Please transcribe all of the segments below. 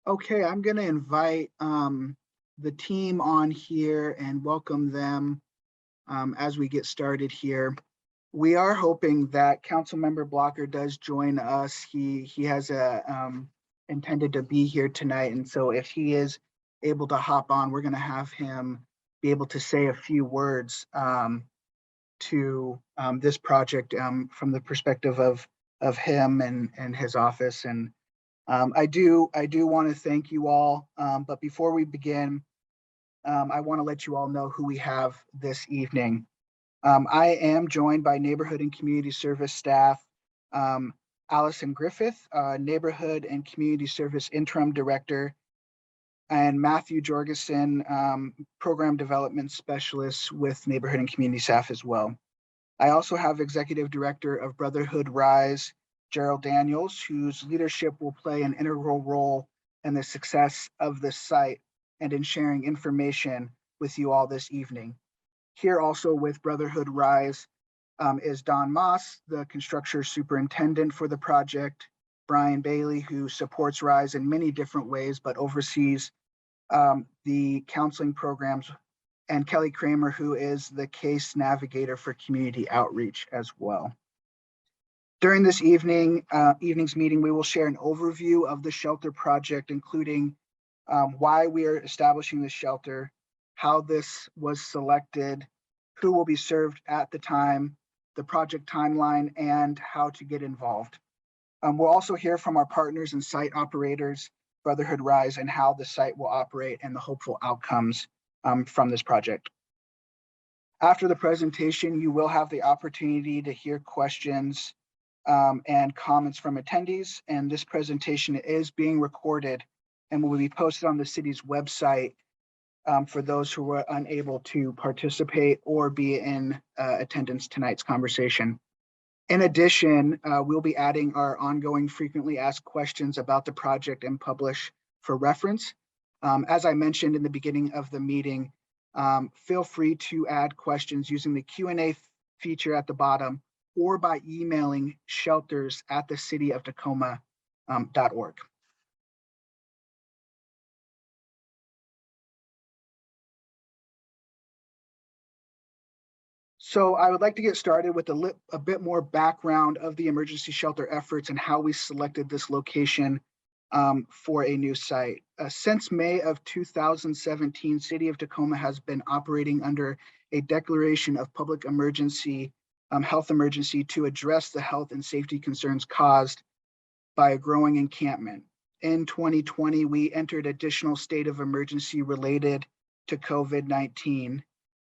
Okay, I'm going to invite the team on here and welcome them as we get started here. We are hoping that Councilmember Blocker does join us. He has intended to be here tonight, and so if he is able to hop on, we're going to have him be able to say a few words to this project from the perspective of him and his office. And I do want to thank you all, but before we begin, I want to let you all know who we have this evening. I am joined by Neighborhood and Community Service staff, Allison Griffith, Neighborhood and Community Service Interim Director, and Matthew Jorgensen, Program Development Specialist with Neighborhood and Community staff as well. I also have Executive Director of Brotherhood RISE, Gerald Daniels, whose leadership will play an integral role in the success of this site and in sharing information with you all this evening. Here also with Brotherhood RISE is Don Moss, the construction superintendent for the project, Brian Bailey, who supports RISE in many different ways, but oversees the counseling programs, and Kelly Kramer, who is the case navigator for community outreach as well. During this evening's meeting, we will share an overview of the shelter project, including why we are establishing the shelter, how this was selected, who will be served at the time, the project timeline, and how to get involved. We'll also hear from our partners and site operators, Brotherhood RISE, and how the site will operate and the hopeful outcomes from this project. After the presentation, you will have the opportunity to hear questions and comments from attendees, and this presentation is being recorded and will be posted on the city's website for those who were unable to participate or be in attendance tonight's conversation. In addition, we'll be adding our ongoing frequently asked questions about the project and publish for reference. As I mentioned in the beginning of the meeting, feel free to add questions using the Q&A feature at the bottom or by emailing shelters@thecityofTacoma.org. So I would like to get started with a bit more background of the emergency shelter efforts and how we selected this location for a new site. Since May of 2017, City of Tacoma has been operating under a declaration of public emergency, health emergency, to address the health and safety concerns caused by a growing encampment. In 2020, we entered additional state of emergency related to COVID-19.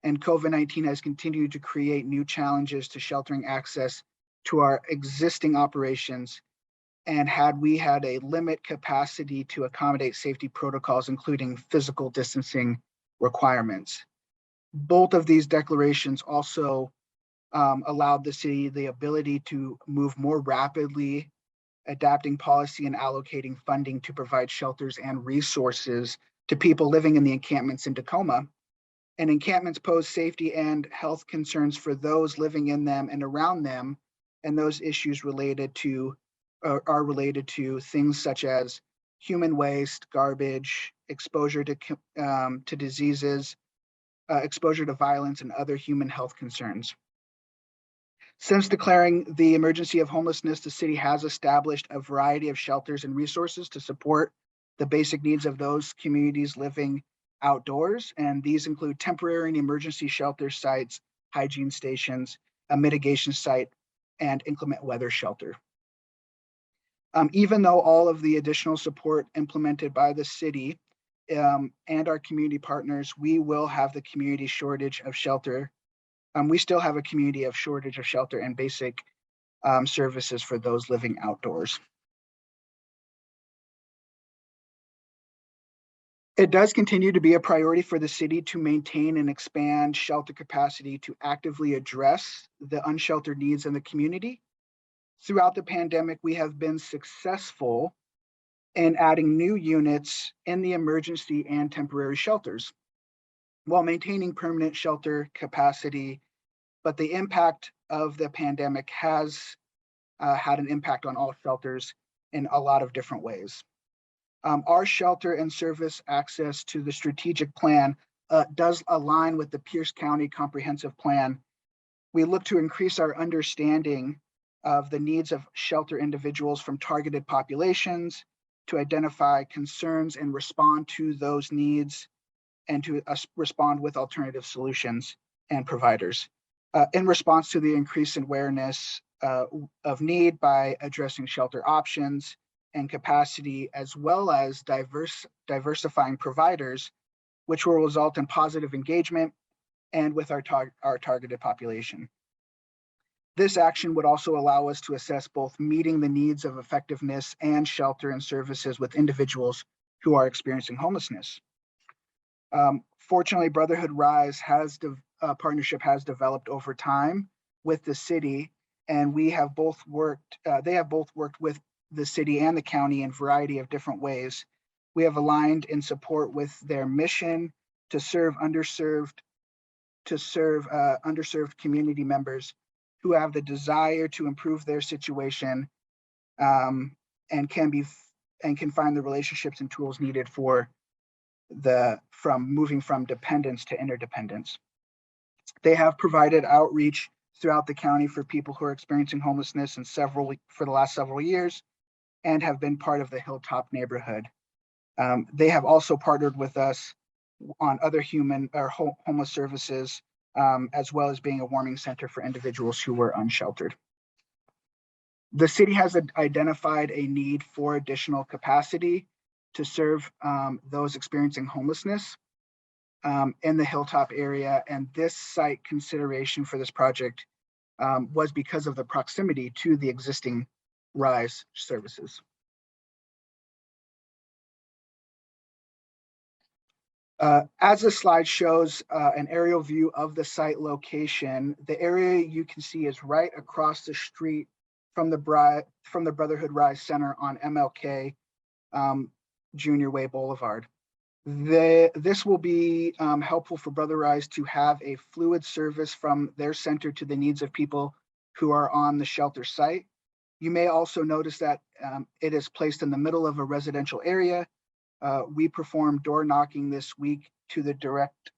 And COVID-19 has continued to create new challenges to sheltering access to our existing operations. And had we had a limit capacity to accommodate safety protocols, including physical distancing requirements. Both of these declarations also allowed the city the ability to move more rapidly, adapting policy and allocating funding to provide shelters and resources to people living in the encampments in Tacoma. And encampments pose safety and health concerns for those living in them and around them, and those issues are related to things such as human waste, garbage, exposure to diseases, exposure to violence, and other human health concerns. Since declaring the emergency of homelessness, the city has established a variety of shelters and resources to support the basic needs of those communities living outdoors, and these include temporary and emergency shelter sites, hygiene stations, a mitigation site, and inclement weather shelter. Even though all of the additional support implemented by the city and our community partners, we will have the community shortage of shelter. We still have a community of shortage of shelter and basic services for those living outdoors. It does continue to be a priority for the city to maintain and expand shelter capacity to actively address the unsheltered needs in the community. Throughout the pandemic, we have been successful in adding new units in the emergency and temporary shelters while maintaining permanent shelter capacity. But the impact of the pandemic has had an impact on all shelters in a lot of different ways. Our shelter and service access to the strategic plan does align with the Pierce County Comprehensive Plan. We look to increase our understanding of the needs of shelter individuals from targeted populations, to identify concerns and respond to those needs, and to respond with alternative solutions and providers. In response to the increased awareness of need by addressing shelter options and capacity, as well as diversifying providers, which will result in positive engagement and with our targeted population. This action would also allow us to assess both meeting the needs of effectiveness and shelter and services with individuals who are experiencing homelessness. Fortunately, Brotherhood RISE partnership has developed over time with the city, and they have both worked with the city and the county in a variety of different ways. We have aligned in support with their mission to serve underserved community members who have the desire to improve their situation, and can find the relationships and tools needed from moving from dependence to interdependence. They have provided outreach throughout the county for people who are experiencing homelessness for the last several years, and have been part of the Hilltop neighborhood. They have also partnered with us on other homeless services, as well as being a warming center for individuals who were unsheltered. The city has identified a need for additional capacity to serve those experiencing homelessness in the Hilltop area, and this site consideration for this project was because of the proximity to the existing RISE services. As the slide shows an aerial view of the site location, the area you can see is right across the street from the Brotherhood RISE Center on MLK Jr. Way Boulevard. This will be helpful for Brotherhood RISE to have a fluid service from their center to the needs of people who are on the shelter site. You may also notice that it is placed in the middle of a residential area. We performed door knocking this week to the direct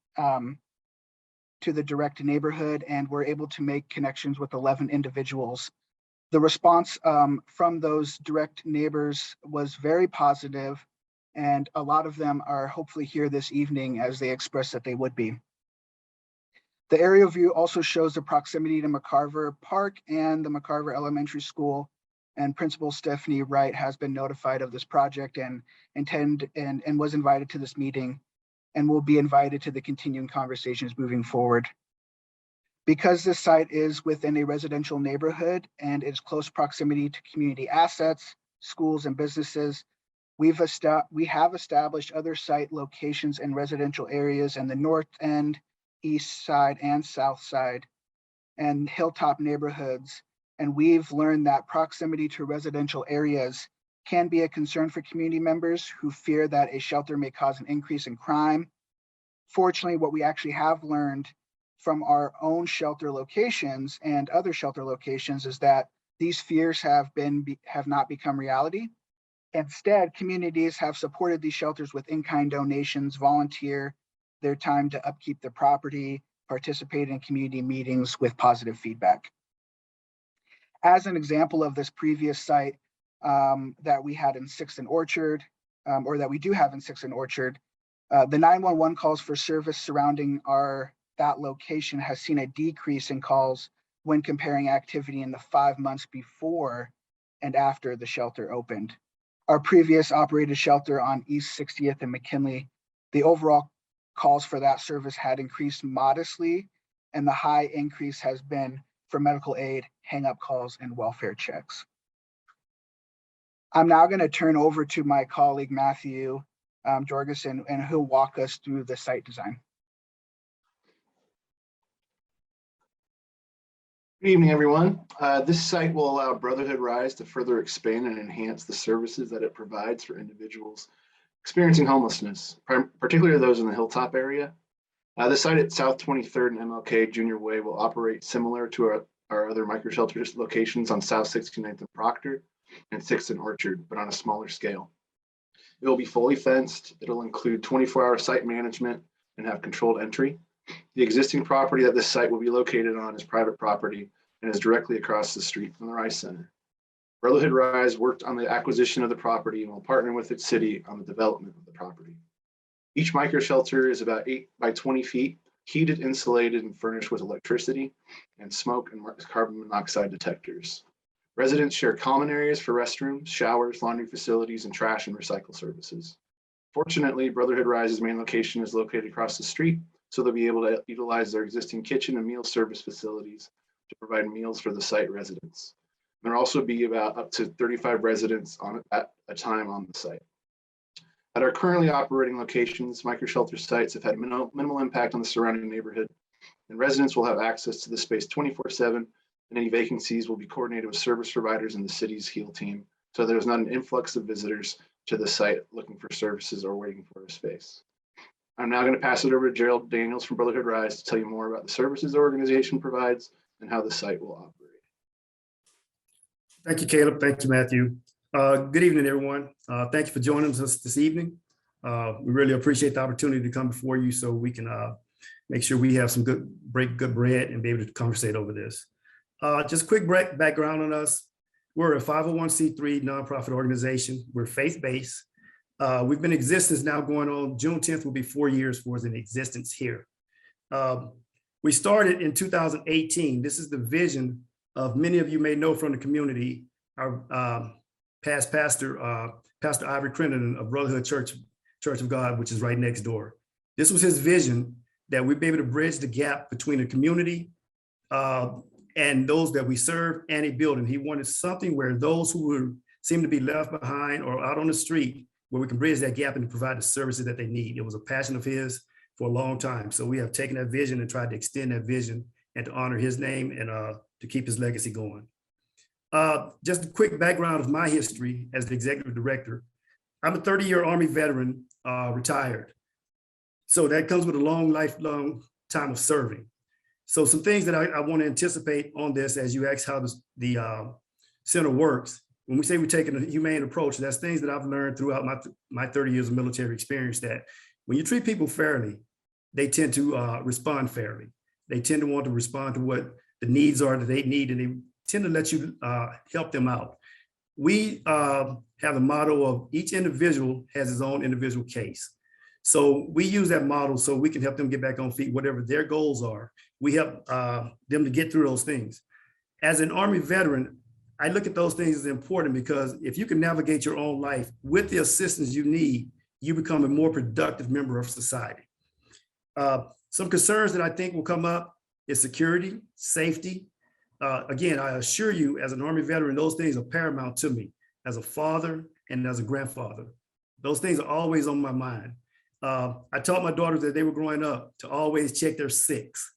neighborhood, and we're able to make connections with 11 individuals. The response from those direct neighbors was very positive, and a lot of them are hopefully here this evening as they expressed that they would be. The aerial view also shows the proximity to McCarver Park and the McCarver Elementary School, and Principal Stephanie Wright has been notified of this project and was invited to this meeting, and will be invited to the continuing conversations moving forward. Because this site is within a residential neighborhood and its close proximity to community assets, schools, and businesses, we have established other site locations in residential areas in the north end, east side, and south side, and Hilltop neighborhoods. And we've learned that proximity to residential areas can be a concern for community members who fear that a shelter may cause an increase in crime. Fortunately, what we actually have learned from our own shelter locations and other shelter locations is that these fears have not become reality. Instead, communities have supported these shelters with in-kind donations, volunteer their time to upkeep the property, participate in community meetings with positive feedback. As an example of this previous site that we had in 6th and Orchard, or that we do have in 6th and Orchard, the 911 calls for service surrounding that location has seen a decrease in calls when comparing activity in the 5 months before and after the shelter opened. Our previous operated shelter on East 60th and McKinley, the overall calls for that service had increased modestly, and the high increase has been for medical aid, hang-up calls, and welfare checks. I'm now going to turn over to my colleague, Matthew Jorgensen, and he'll walk us through the site design. Good evening, everyone. This site will allow Brotherhood RISE to further expand and enhance the services that it provides for individuals experiencing homelessness, particularly those in the Hilltop area. The site at South 23rd and MLK Jr. Way will operate similar to our other micro-shelter locations on South 69th and Proctor and 6th and Orchard, but on a smaller scale. It will be fully fenced. It'll include 24-hour site management and have controlled entry. The existing property that this site will be located on is private property and is directly across the street from the Rice Center. Brotherhood RISE worked on the acquisition of the property and will partner with its city on the development of the property. Each micro shelter is about 8 by 20 feet, heated, insulated, and furnished with electricity and smoke and carbon monoxide detectors. Residents share common areas for restrooms, showers, laundry facilities, and trash and recycle services. Fortunately, Brotherhood RISE's main location is located across the street, so they'll be able to utilize their existing kitchen and meal service facilities to provide meals for the site residents. There'll also be about up to 35 residents at a time on the site. At our currently operating locations, micro shelter sites have had minimal impact on the surrounding neighborhood, and residents will have access to the space 24/7, and any vacancies will be coordinated with service providers and the city's HEAL team, so there's not an influx of visitors to the site looking for services or waiting for a space. I'm now going to pass it over to Gerald Daniels from Brotherhood RISE to tell you more about the services the organization provides and how the site will operate. Thank you, Caleb. Thank you, Matthew. Good evening, everyone. Thank you for joining us this evening. We really appreciate the opportunity to come before you so we can make sure we have some good bread and be able to conversate over this. Just quick background on us. We're a 501c3 nonprofit organization. We're faith-based. We've been in existence now going on June 10th will be 4 years for us in existence here. We started in 2018. This is the vision of many of you may know from the community. Our past pastor, Pastor Ivory Crittenden of Brotherhood Church of God, which is right next door. This was his vision that we'd be able to bridge the gap between the community and those that we serve and a building. He wanted something where those who seem to be left behind or out on the street, where we can bridge that gap and provide the services that they need. It was a passion of his for a long time. So we have taken that vision and tried to extend that vision and to honor his name and to keep his legacy going. Just a quick background of my history as the executive director. I'm a 30-year Army veteran, retired. So that comes with a lifelong time of serving. So some things that I want to anticipate on this as you ask how the center works. When we say we're taking a humane approach, that's things that I've learned throughout my 30 years of military experience, that when you treat people fairly, they tend to respond fairly. They tend to want to respond to what the needs are that they need, and they tend to let you help them out. We have the motto of each individual has his own individual case. So we use that model so we can help them get back on feet, whatever their goals are. We help them to get through those things. As an Army veteran, I look at those things as important because if you can navigate your own life with the assistance you need, you become a more productive member of society. Some concerns that I think will come up is security, safety. Again, I assure you as an Army veteran, those things are paramount to me as a father and as a grandfather. Those things are always on my mind. I taught my daughters that they were growing up to always check their six,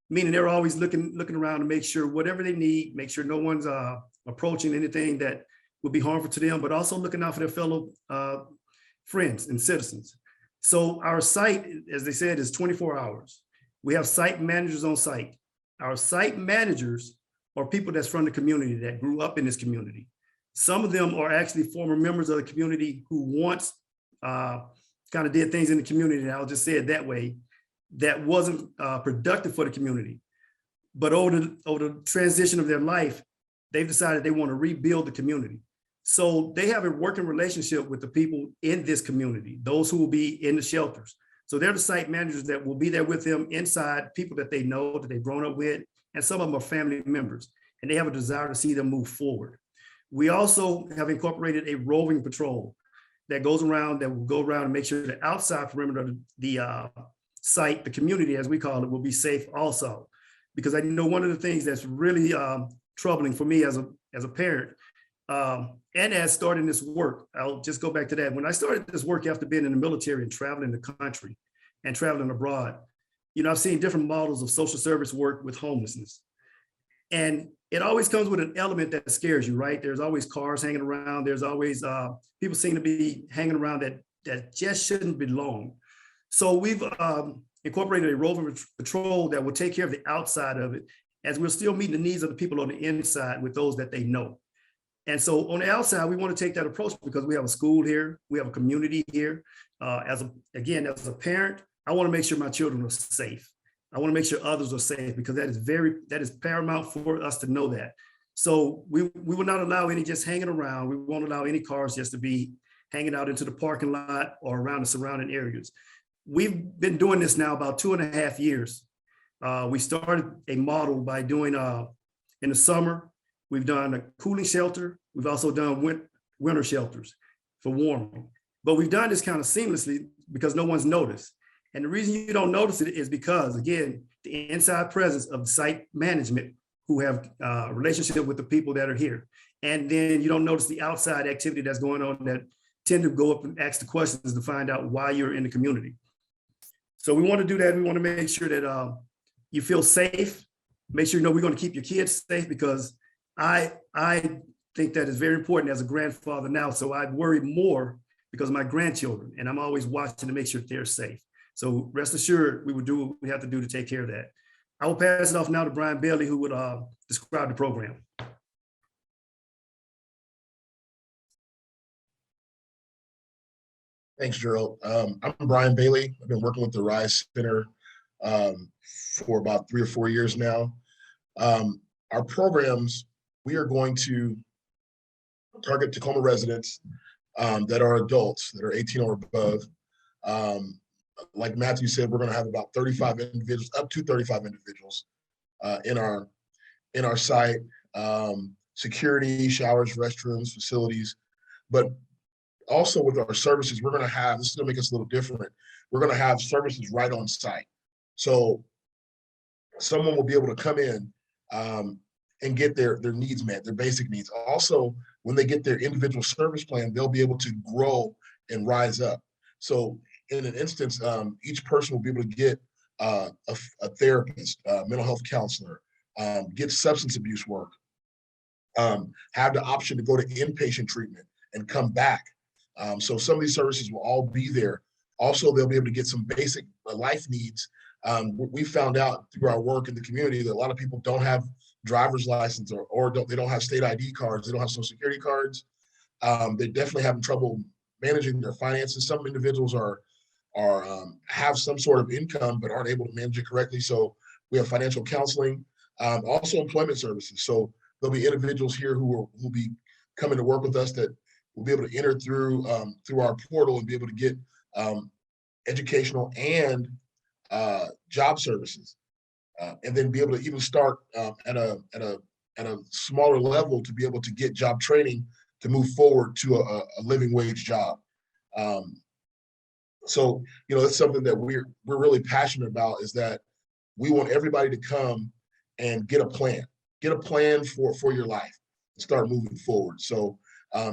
meaning they're always looking around to make sure whatever they need, make sure no one's approaching anything that would be harmful to them, but also looking out for their fellow friends and citizens. So our site, as they said, is 24 hours. We have site managers on site. Our site managers are people that's from the community that grew up in this community. Some of them are actually former members of the community who once kind of did things in the community, and I'll just say it that way, that wasn't productive for the community. But over the transition of their life, they've decided they want to rebuild the community. So they have a working relationship with the people in this community, those who will be in the shelters. So they're the site managers that will be there with them inside, people that they know, that they've grown up with, and some of them are family members, and they have a desire to see them move forward. We also have incorporated a roving patrol that goes around, that will go around and make sure the outside perimeter of the site, the community, as we call it, will be safe also. Because I know one of the things that's really troubling for me as a parent, and as starting this work, I'll just go back to that. When I started this work after being in the military and traveling the country and traveling abroad, I've seen different models of social service work with homelessness. And it always comes with an element that scares you, right? There's always cars hanging around. There's always people seem to be hanging around that just shouldn't belong. So we've incorporated a roving patrol that will take care of the outside of it, as we're still meeting the needs of the people on the inside with those that they know. And so on the outside, we want to take that approach because we have a school here, we have a community here. As a parent, I want to make sure my children are safe. I want to make sure others are safe because that is paramount for us to know that. So we will not allow any just hanging around. We won't allow any cars just to be hanging out into the parking lot or around the surrounding areas. We've been doing this now about 2.5 years. We started a model by doing in the summer, we've done a cooling shelter. We've also done winter shelters for warming. But we've done this kind of seamlessly because no one's noticed. And the reason you don't notice it is because, again, the inside presence of site management who have a relationship with the people that are here. And then you don't notice the outside activity that's going on that tend to go up and ask the questions to find out why you're in the community. So we want to do that. We want to make sure that you feel safe. Make sure you know we're going to keep your kids safe because I think that is very important as a grandfather now. So I worry more because of my grandchildren, and I'm always watching to make sure they're safe. So rest assured, we will do what we have to do to take care of that. I will pass it off now to Brian Bailey, who would describe the program. Thanks, Gerald. I'm Brian Bailey. I've been working with the RISE Center for about 3 or 4 years now. Our programs, we are going to target Tacoma residents that are adults, that are 18 or above. Like Matthew said, we're going to have about 35 individuals, up to 35 individuals in our site. Security, showers, restrooms, facilities, but also with our services, we're going to have, this is going to make us a little different. We're going to have services right on site. So someone will be able to come in and get their needs met, their basic needs. Also, when they get their individual service plan, they'll be able to grow and rise up. So in an instance, each person will be able to get a therapist, mental health counselor, get substance abuse work, have the option to go to inpatient treatment and come back. So some of these services will all be there. Also, they'll be able to get some basic life needs. We found out through our work in the community that a lot of people don't have driver's license or they don't have state ID cards. They don't have social security cards. They're definitely having trouble managing their finances. Some individuals have some sort of income but aren't able to manage it correctly. So we have financial counseling, also employment services. So there'll be individuals here who will be coming to work with us that will be able to enter through our portal and be able to get educational and job services, and then be able to even start at a smaller level to be able to get job training to move forward to a living wage job. So it's something that we're really passionate about, is that we want everybody to come and get a plan for your life and start moving forward. So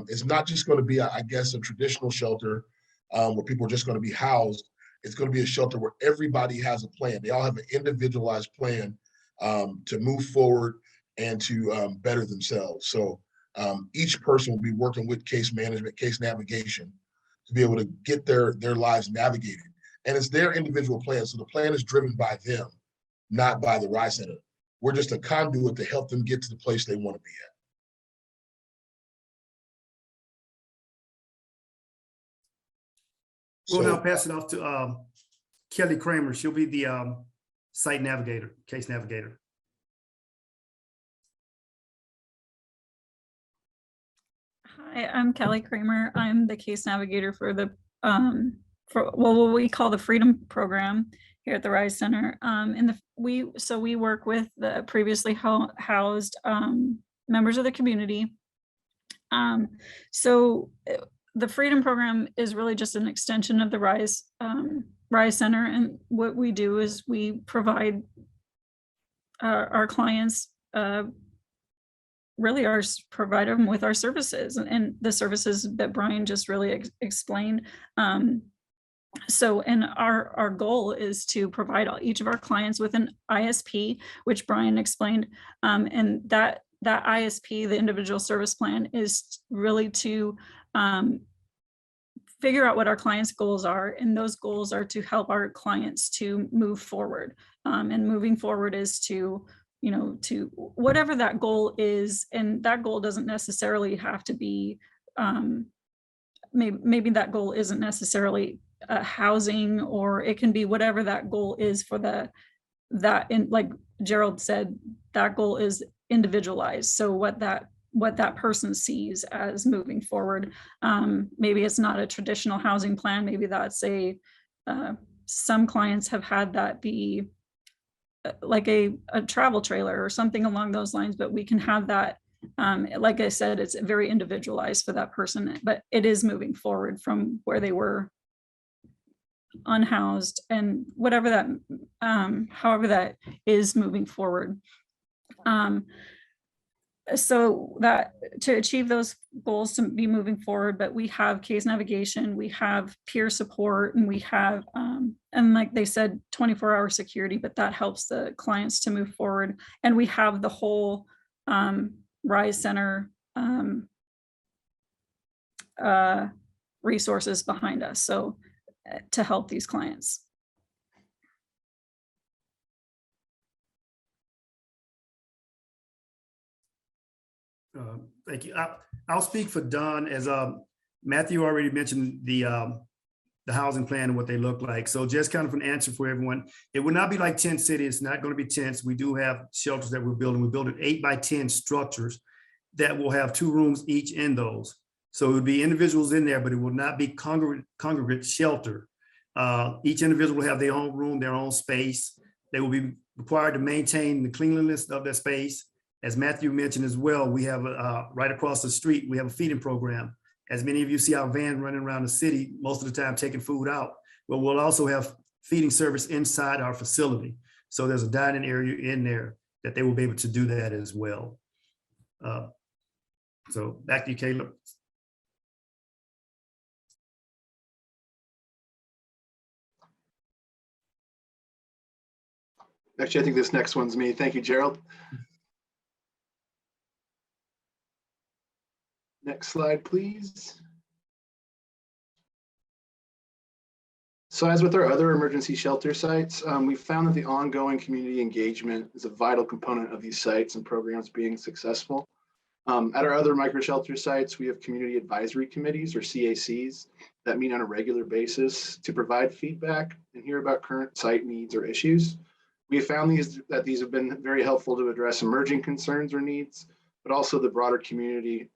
it's not just going to be, I guess, a traditional shelter where people are just going to be housed. It's going to be a shelter where everybody has a plan. They all have an individualized plan to move forward and to better themselves. So each person will be working with case management, case navigation to be able to get their lives navigated. And it's their individual plan. So the plan is driven by them, not by the RISE Center. We're just a conduit to help them get to the place they want to be at. We'll now pass it off to Kelly Kramer. She'll be the site navigator, case navigator. Hi, I'm Kelly Kramer. I'm the case navigator for the what we call the Freedom Program here at the RISE Center. We work with the previously housed members of the community. So the Freedom Program is really just an extension of the RISE Center, and what we do is we provide our clients really provide them with our services and the services that Brian just really explained. And our goal is to provide each of our clients with an ISP, which Brian explained, and that ISP, the individual service plan, is really to figure out what our clients' goals are, and those goals are to help our clients to move forward. And moving forward is to to whatever that goal is. And that goal doesn't necessarily have to be, maybe that goal isn't necessarily housing, or it can be whatever that goal is for like Gerald said, that goal is individualized. So what that person sees as moving forward. Maybe it's not a traditional housing plan. Maybe that's some clients have had that be like a travel trailer or something along those lines, but we can have that. Like I said, it's very individualized for that person, but it is moving forward from where they were unhoused, and whatever that, however that is moving forward. So that to achieve those goals, to be moving forward, but we have case navigation, we have peer support, and we have, and like they said, 24-hour security, but that helps the clients to move forward. And we have the whole RISE Center resources behind us, so to help these clients. Thank you. I'll speak for Don, as Matthew already mentioned the housing plan and what they look like. So just kind of an answer for everyone. It will not be like Tent City. It's not going to be tents. We do have shelters that we're building. We're building 8x10 structures that will have 2 rooms each in those. So it would be individuals in there, but it will not be congregate shelter. Each individual will have their own room, their own space. They will be required to maintain the cleanliness of their space. As Matthew mentioned as well, we have right across the street, we have a feeding program. As many of you see our van running around the city, most of the time taking food out, but we'll also have feeding service inside our facility. So there's a dining area in there that they will be able to do that as well. So back to you, Caleb. Actually, I think this next one's me. Thank you, Gerald. Next slide, please. So as with our other emergency shelter sites, we found that the ongoing community engagement is a vital component of these sites and programs being successful. At our other micro shelter sites, we have community advisory committees, or CACs, that meet on a regular basis to provide feedback and hear about current site needs or issues. We have found that these have been very helpful to address emerging concerns or needs, but also the broader community,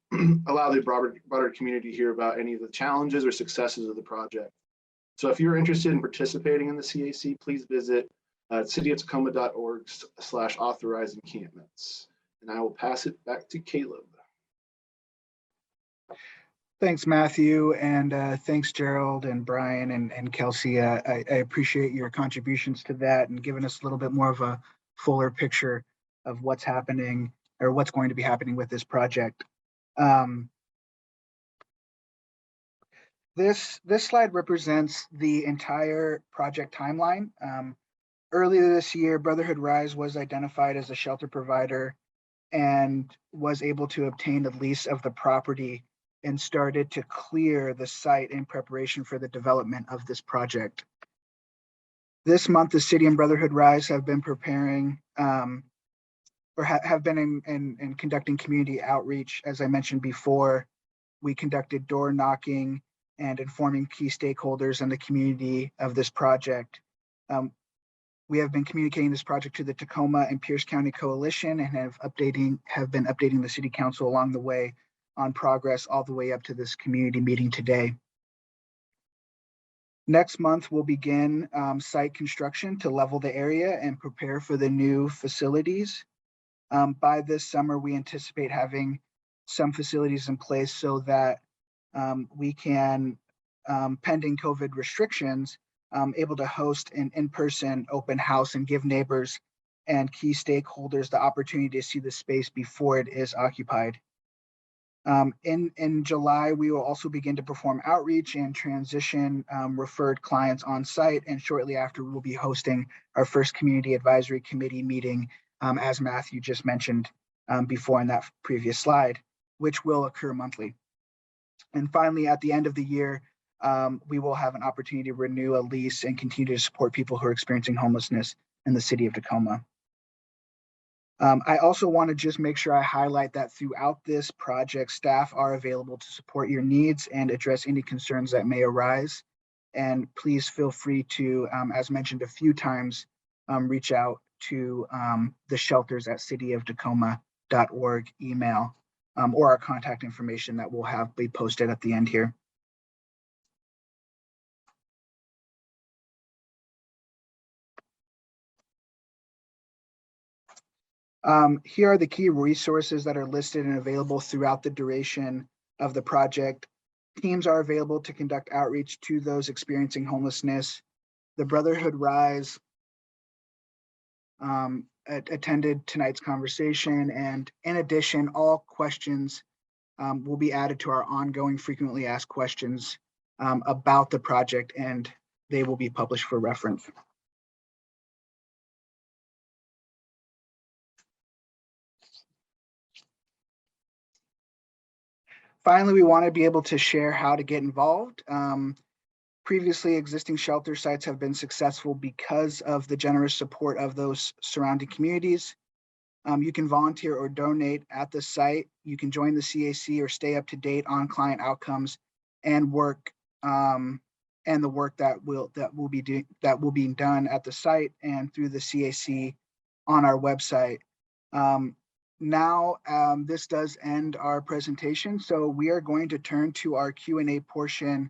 allow the broader community to hear about any of the challenges or successes of the project. So if you're interested in participating in the CAC, please visit cityofTacoma.org/authorize encampments. And I will pass it back to Caleb. Thanks, Matthew, and thanks, Gerald and Brian and Kelsey. I appreciate your contributions to that and giving us a little bit more of a fuller picture of what's happening or what's going to be happening with this project. This slide represents the entire project timeline. Earlier this year, Brotherhood RISE was identified as a shelter provider and was able to obtain a lease of the property and started to clear the site in preparation for the development of this project. This month, the city and Brotherhood RISE have been preparing or have been in conducting community outreach. As I mentioned before, we conducted door knocking and informing key stakeholders in the community of this project. We have been communicating this project to the Tacoma and Pierce County Coalition and have been updating the City Council along the way on progress all the way up to this community meeting today. Next month, we'll begin site construction to level the area and prepare for the new facilities. By this summer, we anticipate having some facilities in place so that we can, pending COVID restrictions, able to host an in-person open house and give neighbors and key stakeholders the opportunity to see the space before it is occupied. In July, we will also begin to perform outreach and transition referred clients on site, and shortly after we'll be hosting our first community advisory committee meeting, as Matthew just mentioned before in that previous slide, which will occur monthly. And finally, at the end of the year, we will have an opportunity to renew a lease and continue to support people who are experiencing homelessness in the city of Tacoma. I also want to just make sure I highlight that throughout this project, staff are available to support your needs and address any concerns that may arise. And please feel free to, as mentioned a few times, reach out to the shelters at cityoftacoma.org email or our contact information that we'll have be posted at the end here. Here are the key resources that are listed and available throughout the duration of the project. Teams are available to conduct outreach to those experiencing homelessness. The Brotherhood RISE attended tonight's conversation, and in addition, all questions will be added to our ongoing frequently asked questions about the project, and they will be published for reference. Finally, we want to be able to share how to get involved. Previously existing shelter sites have been successful because of the generous support of those surrounding communities. You can volunteer or donate at the site. You can join the CAC or stay up to date on client outcomes and work and the work that will be done at the site and through the CAC on our website. Now, this does end our presentation, so we are going to turn to our Q&A portion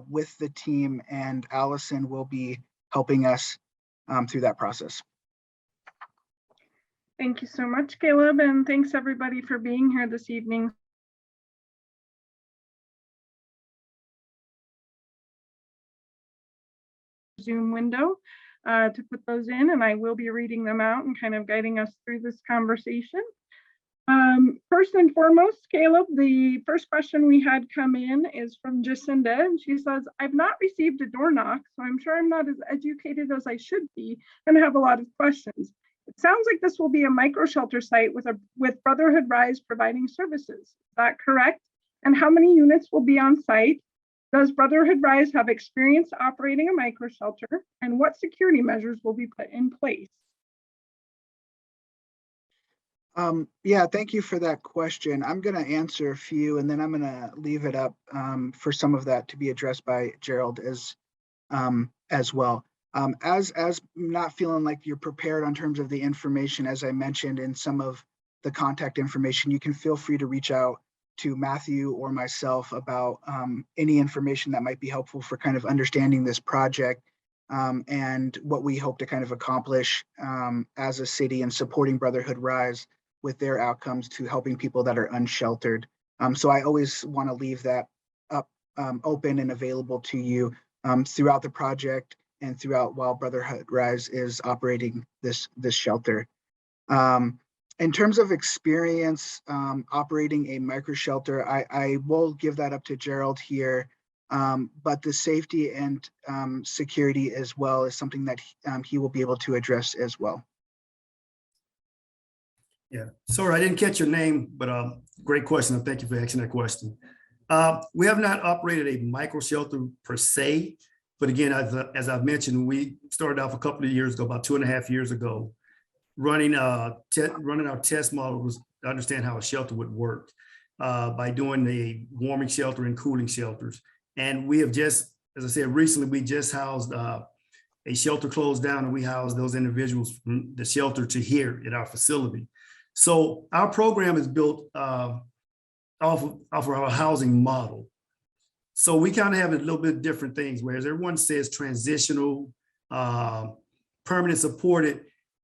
with the team, and Allison will be helping us through that process. Thank you so much, Caleb, and thanks everybody for being here this evening. Zoom window to put those in, and I will be reading them out and kind of guiding us through this conversation. First and foremost, Caleb, the first question we had come in is from Jacinda, and she says, I've not received a door knock, so I'm sure I'm not as educated as I should be and have a lot of questions. It sounds like this will be a micro shelter site with Brotherhood RISE providing services. Is that correct? And how many units will be on site? Does Brotherhood RISE have experience operating a micro shelter? And what security measures will be put in place? Yeah, thank you for that question. I'm going to answer a few, and then I'm going to leave it up for some of that to be addressed by Gerald as well. As not feeling like you're prepared on terms of the information, as I mentioned in some of the contact information, you can feel free to reach out to Matthew or myself about any information that might be helpful for kind of understanding this project and what we hope to kind of accomplish as a city and supporting Brotherhood RISE with their outcomes to helping people that are unsheltered. So I always want to leave that up open and available to you throughout the project and throughout while Brotherhood RISE is operating this shelter. In terms of experience operating a micro shelter, I will give that up to Gerald here, but the safety and security as well is something that he will be able to address as well. Yeah, sorry, I didn't catch your name, but great question. And thank you for asking that question. We have not operated a micro shelter per se, but again, as I've mentioned, we started off a couple of years ago, about 2.5 years ago, running our test model to understand how a shelter would work by doing the warming shelter and cooling shelters. And we have just, as I said, recently, we just housed a shelter closed down, and we housed those individuals from the shelter to here at our facility. So our program is built off of our housing model. So we kind of have a little bit different things, whereas everyone says transitional, permanent supported.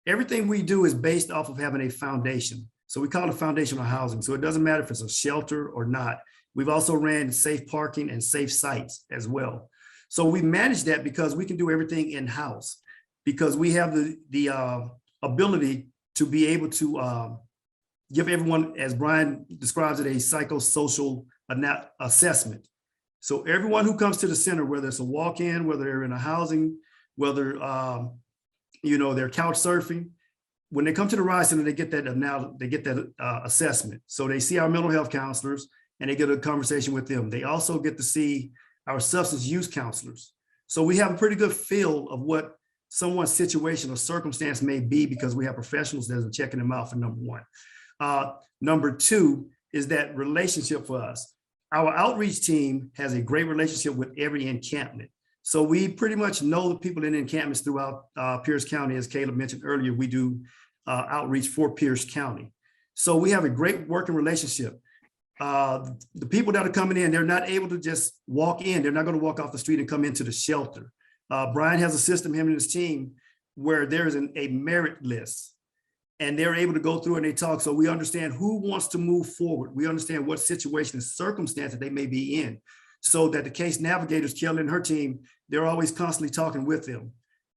Everything we do is based off of having a foundation. So we call it foundational housing. So it doesn't matter if it's a shelter or not. We've also ran safe parking and safe sites as well. So we manage that because we can do everything in-house, because we have the ability to be able to give everyone, as Brian describes it, a psychosocial assessment. So everyone who comes to the center, whether it's a walk-in, whether they're in a housing, whether they're couch surfing, when they come to the RISE Center, they get that assessment. So they see our mental health counselors and they get a conversation with them. They also get to see our substance use counselors. So we have a pretty good feel of what someone's situation or circumstance may be, because we have professionals that are checking them out for number one. Number two is that relationship for us. Our outreach team has a great relationship with every encampment. So we pretty much know the people in encampments throughout Pierce County. As Caleb mentioned earlier, we do outreach for Pierce County. So we have a great working relationship. The people that are coming in, they're not able to just walk in. They're not going to walk off the street and come into the shelter. Brian has a system, him and his team, where there's a merit list, and they're able to go through and they talk. So we understand who wants to move forward. We understand what situation and circumstance that they may be in, so that the case navigators, Kelly and her team, they're always constantly talking with them.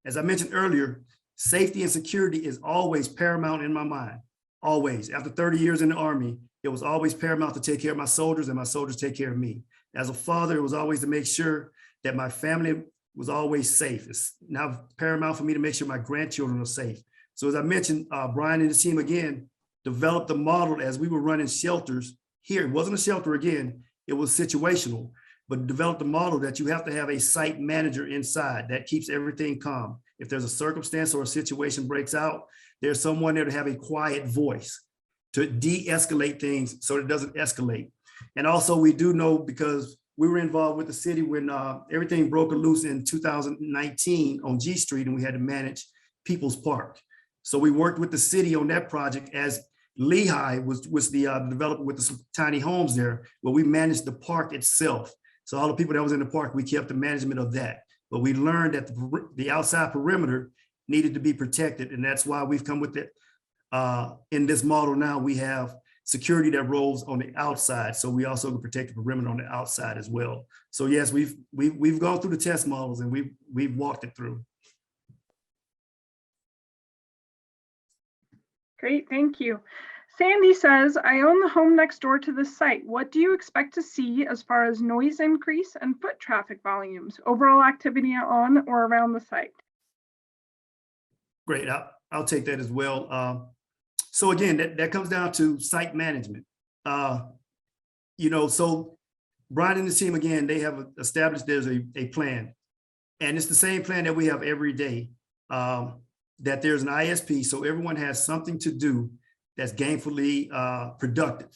As I mentioned earlier, safety and security is always paramount in my mind. Always. After 30 years in the Army, it was always paramount to take care of my soldiers, and my soldiers take care of me. As a father, it was always to make sure that my family was always safe. It's now paramount for me to make sure my grandchildren are safe. So as I mentioned, Brian and his team again developed the model as we were running shelters here. It wasn't a shelter again, it was situational, but developed the model that you have to have a site manager inside that keeps everything calm. If there's a circumstance or a situation breaks out, there's someone there to have a quiet voice to de-escalate things so it doesn't escalate. And also we do know, because we were involved with the city when everything broke loose in 2019 on G Street, and we had to manage People's Park. So we worked with the city on that project, as Lehigh was the developer with the tiny homes there, where we managed the park itself. So all the people that was in the park, we kept the management of that. But we learned that the outside perimeter needed to be protected. And that's why we've come with it. In this model now, we have security that rolls on the outside. So we also can protect the perimeter on the outside as well. So yes, we've gone through the test models, and we've walked it through. Great, thank you. Sandy says, I own the home next door to this site. What do you expect to see as far as noise increase and foot traffic volumes, overall activity on or around the site? Great, I'll take that as well. So again, that comes down to site management. So Brian and the team, again, they have established there's a plan, and it's the same plan that we have every day, that there's an ISP, so everyone has something to do that's gainfully productive.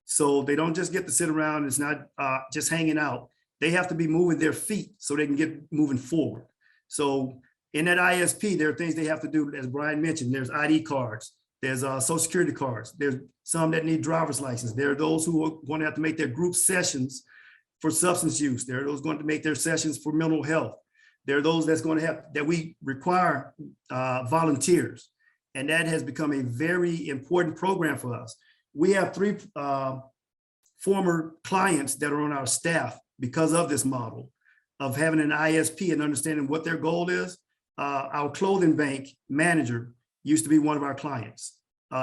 So they don't just get to sit around. It's not just hanging out. They have to be moving their feet so they can get moving forward. So in that ISP, there are things they have to do. As Brian mentioned, there's ID cards, there's social security cards, there's some that need driver's license. There are those who are going to have to make their group sessions for substance use. There are those going to make their sessions for mental health. There are those that's going to have, that we require volunteers. And that has become a very important program for us. We have 3 former clients that are on our staff because of this model of having an ISP and understanding what their goal is. Our clothing bank manager used to be one of our clients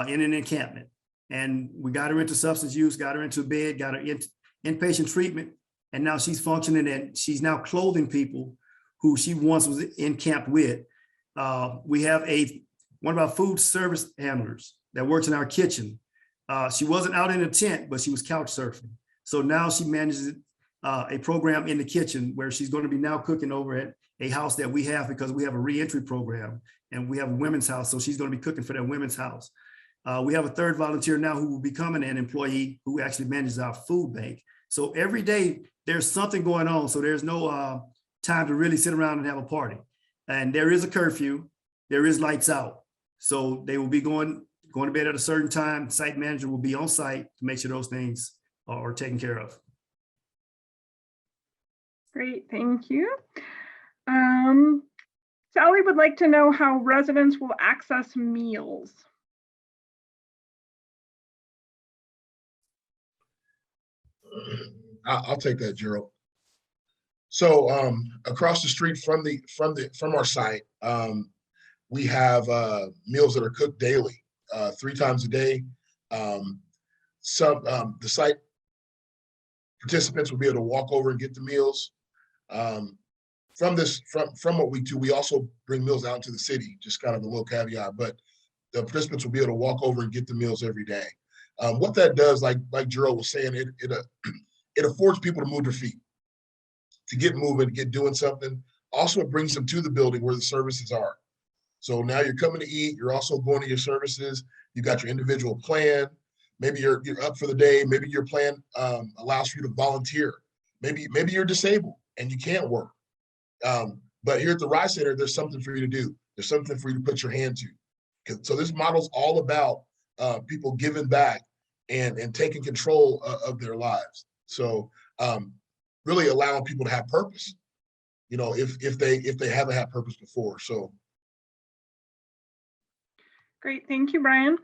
in an encampment. And we got her into substance use, got her into bed, got her into inpatient treatment. And now she's functioning, and she's now clothing people who she once was encamped with. We have one of our food service handlers that works in our kitchen. She wasn't out in a tent, but she was couch surfing. So now she manages a program in the kitchen where she's going to be now cooking over at a house that we have, because we have a reentry program and we have a women's house. So she's going to be cooking for that women's house. We have a 3rd volunteer now who will be becoming an employee who actually manages our food bank. So every day there's something going on. So there's no time to really sit around and have a party. And there is a curfew, there is lights out. So they will be going to bed at a certain time. Site manager will be on site to make sure those things are taken care of. Great, thank you. Sally would like to know how residents will access meals. I'll take that, Gerald. So across the street from our site, we have meals that are cooked daily, 3 times a day. The site participants will be able to walk over and get the meals. From what we do, we also bring meals out into the city, just kind of a little caveat, but the participants will be able to walk over and get the meals every day. What that does, like Gerald was saying, it affords people to move their feet, to get moving, to get doing something. Also, it brings them to the building where the services are. So now you're coming to eat, you're also going to your services, you got your individual plan. Maybe you're up for the day, maybe your plan allows for you to volunteer. Maybe you're disabled and you can't work. But here at the RISE Center, there's something for you to do. There's something for you to put your hand to. So this model is all about people giving back and taking control of their lives. So really allowing people to have purpose, you know, if they haven't had purpose before. So. Great, thank you, Brian.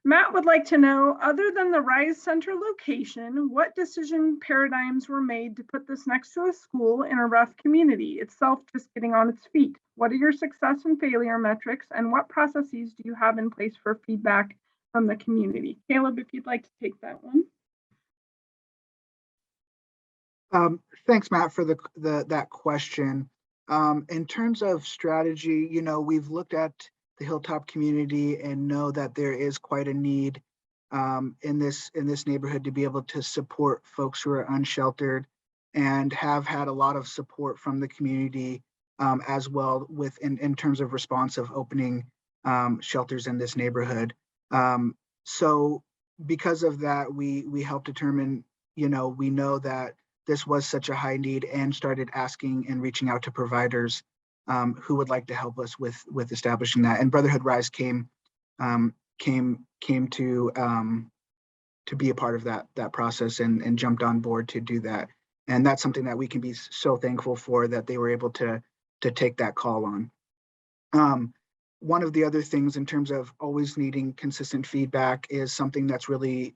Matt would like to know, other than the RISE Center location, what decision paradigms were made to put this next to a school in a rough community, itself just getting on its feet? What are your success and failure metrics, and what processes do you have in place for feedback from the community? Caleb, if you'd like to take that one. Thanks, Matt, for that question. In terms of strategy, you know, we've looked at the Hilltop community and know that there is quite a need in this neighborhood to be able to support folks who are unsheltered, and have had a lot of support from the community as well in terms of response of opening shelters in this neighborhood. So because of that, we helped determine, you know, we know that this was such a high need, and started asking and reaching out to providers who would like to help us with establishing that. And Brotherhood RISE came to be a part of that process and jumped on board to do that. And that's something that we can be so thankful for, that they were able to take that call on. One of the other things in terms of always needing consistent feedback is something that's really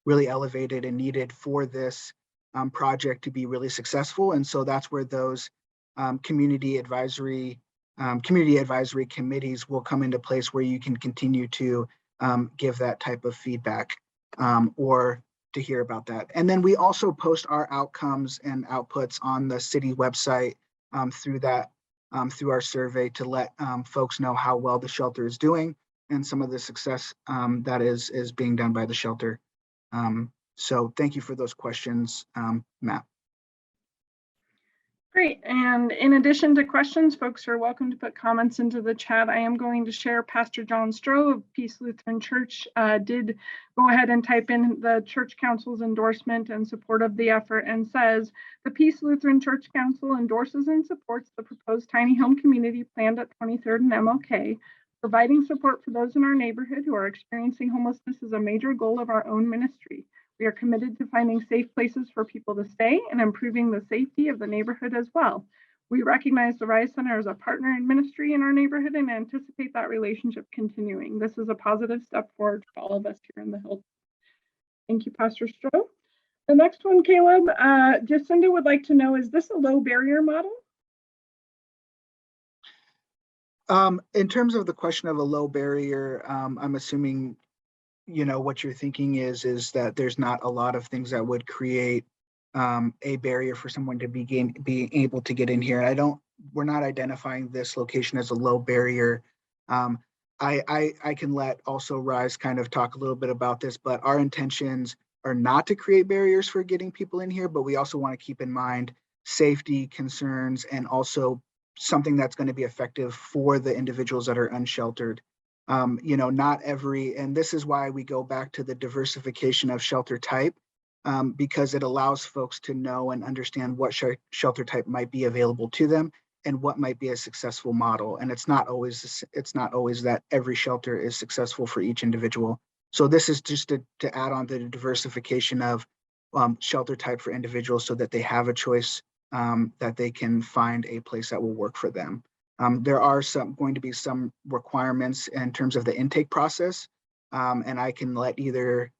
elevated and needed for this project to be really successful. And so that's where those community advisory committees will come into place, where you can continue to give that type of feedback or to hear about that. And then we also post our outcomes and outputs on the city website through our survey, to let folks know how well the shelter is doing and some of the success that is being done by the shelter. So thank you for those questions, Matt. Great, and in addition to questions, folks are welcome to put comments into the chat. I am going to share Pastor John Stroh of Peace Lutheran Church did go ahead and type in the Church Council's endorsement and support of the effort, and says, the Peace Lutheran Church Council endorses and supports the proposed tiny home community planned at 23rd and MLK. Providing support for those in our neighborhood who are experiencing homelessness is a major goal of our own ministry. We are committed to finding safe places for people to stay and improving the safety of the neighborhood as well. We recognize the RISE Center as a partner in ministry in our neighborhood and anticipate that relationship continuing. This is a positive step forward for all of us here in the Hill. Thank you, Pastor Stroh. The next one, Caleb, Jacinda would like to know, is this a low barrier model? In terms of the question of a low barrier, I'm assuming, you know, what you're thinking is that there's not a lot of things that would create a barrier for someone to be able to get in here. We're not identifying this location as a low barrier. I can let also RISE kind of talk a little bit about this, but our intentions are not to create barriers for getting people in here, but we also want to keep in mind safety concerns, and also something that's going to be effective for the individuals that are unsheltered. You know, not every, and this is why we go back to the diversification of shelter type, because it allows folks to know and understand what shelter type might be available to them and what might be a successful model. And it's not always that every shelter is successful for each individual. So this is just to add on to the diversification of shelter type for individuals, so that they have a choice, that they can find a place that will work for them. There are going to be some requirements in terms of the intake process, and I can let either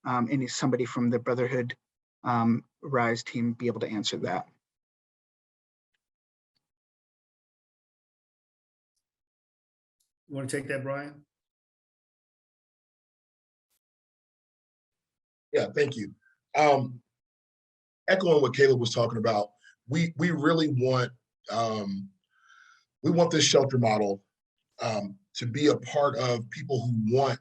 somebody from the Brotherhood RISE team be able to answer that. You want to take that, Brian? Yeah, thank you. Echoing what Caleb was talking about, we really want this shelter model to be a part of people who want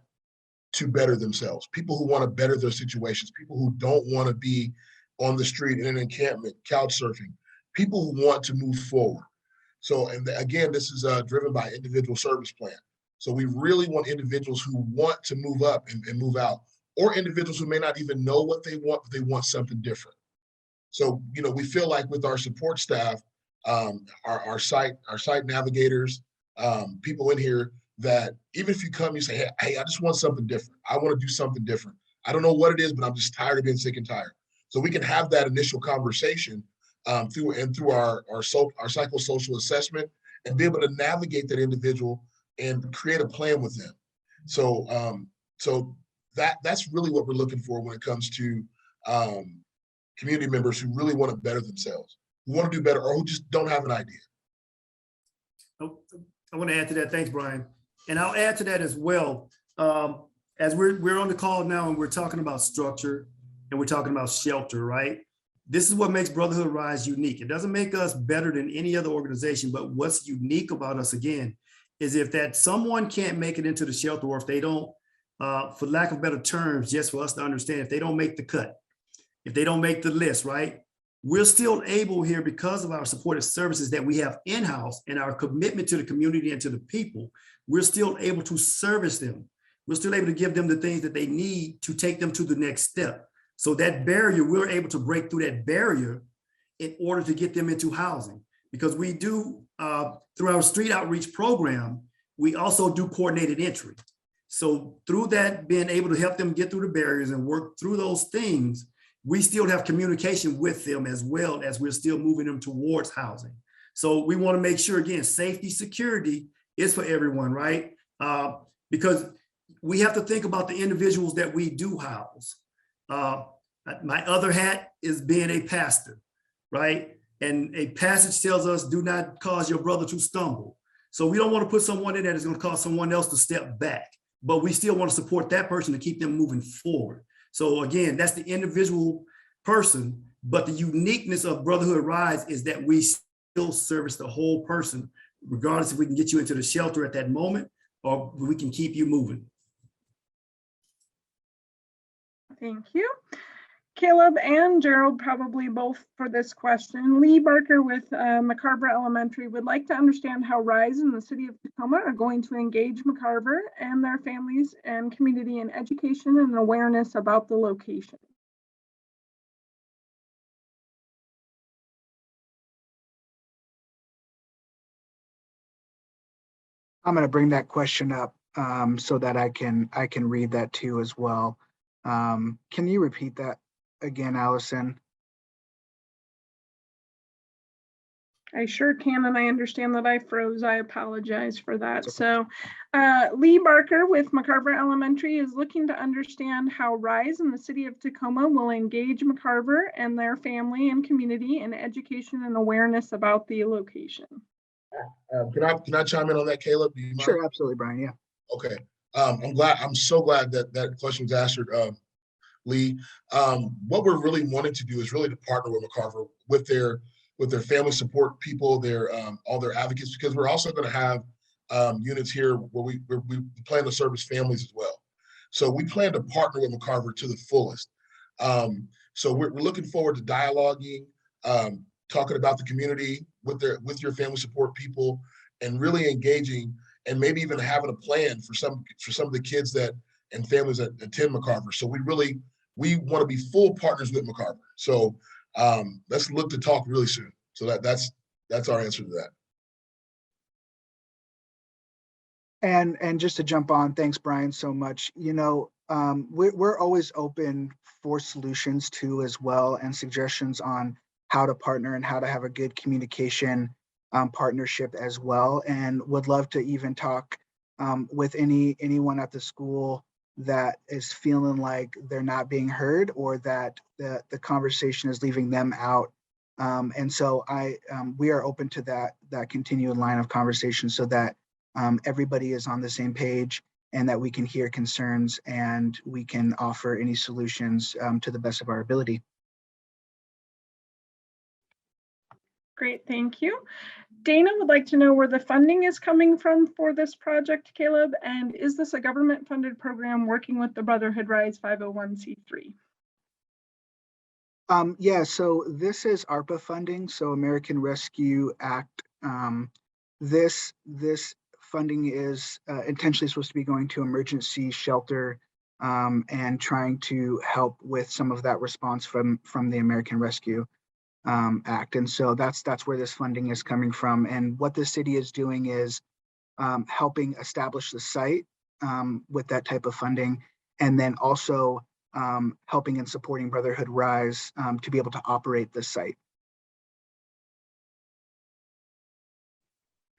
to better themselves, people who want to better their situations, people who don't want to be on the street in an encampment, couch surfing, people who want to move forward. So, and again, this is driven by individual service plan. So we really want individuals who want to move up and move out, or individuals who may not even know what they want, but they want something different. So, you know, we feel like with our support staff, our site navigators, people in here, that even if you come, you say, hey, I just want something different. I want to do something different. I don't know what it is, but I'm just tired of being sick and tired. So we can have that initial conversation through our psychosocial assessment, and be able to navigate that individual and create a plan with them. So that's really what we're looking for when it comes to community members who really want to better themselves, who want to do better, or who just don't have an idea. I want to add to that. Thanks, Brian. And I'll add to that as well. As we're on the call now and we're talking about structure and we're talking about shelter, right? This is what makes Brotherhood RISE unique. It doesn't make us better than any other organization, but what's unique about us, again, is if that someone can't make it into the shelter, or if they don't, for lack of better terms, just for us to understand, if they don't make the cut, if they don't make the list, right? We're still able here, because of our supportive services that we have in-house and our commitment to the community and to the people, we're still able to service them. We're still able to give them the things that they need to take them to the next step. So that barrier, we're able to break through that barrier in order to get them into housing. Because we do, through our street outreach program, we also do coordinated entry. So through that, being able to help them get through the barriers and work through those things, we still have communication with them, as well as we're still moving them towards housing. So we want to make sure, again, safety, security is for everyone, right? Because we have to think about the individuals that we do house. My other hat is being a pastor, right? And a passage tells us, do not cause your brother to stumble. So we don't want to put someone in that is going to cause someone else to step back, but we still want to support that person to keep them moving forward. So again, that's the individual person, but the uniqueness of Brotherhood RISE is that we still service the whole person, regardless if we can get you into the shelter at that moment, or we can keep you moving. Thank you. Caleb and Gerald, probably both for this question. Lee Barker with McCarver Elementary would like to understand how RISE in the city of Tacoma are going to engage McCarver and their families and community in education and awareness about the location. I'm going to bring that question up so that I can read that too as well. Can you repeat that again, Allison? I sure can, and I understand that I froze. I apologize for that. So Lee Barker with McCarver Elementary is looking to understand how RISE in the city of Tacoma will engage McCarver and their family and community in education and awareness about the location. Can I chime in on that, Caleb? Do you mind? Sure, absolutely, Brian. Yeah. Okay. I'm so glad that question was answered, Lee. What we're really wanting to do is really to partner with McCarver with their family support people, all their advocates, because we're also going to have units here where we plan to service families as well. So we plan to partner with McCarver to the fullest. So we're looking forward to dialoguing, talking about the community with your family support people, and really engaging, and maybe even having a plan for some of the kids and families that attend McCarver. So we want to be full partners with McCarver. So let's look to talk really soon. So that's our answer to that. And just to jump on, thanks, Brian, so much. You know, we're always open for solutions too, as well, and suggestions on how to partner and how to have a good communication partnership as well. And would love to even talk with anyone at the school that is feeling like they're not being heard, or that the conversation is leaving them out. And so we are open to that continued line of conversation, so that everybody is on the same page, and that we can hear concerns and we can offer any solutions to the best of our ability. Great, thank you. Dana would like to know where the funding is coming from for this project, Caleb, and is this a government funded program working with the Brotherhood RISE 501c3? Yeah, so this is ARPA funding, so American Rescue Act This funding is intentionally supposed to be going to emergency shelter and trying to help with some of that response from the American Rescue Act. And so that's where this funding is coming from. And what the city is doing is helping establish the site with that type of funding, and then also helping and supporting Brotherhood RISE to be able to operate this site.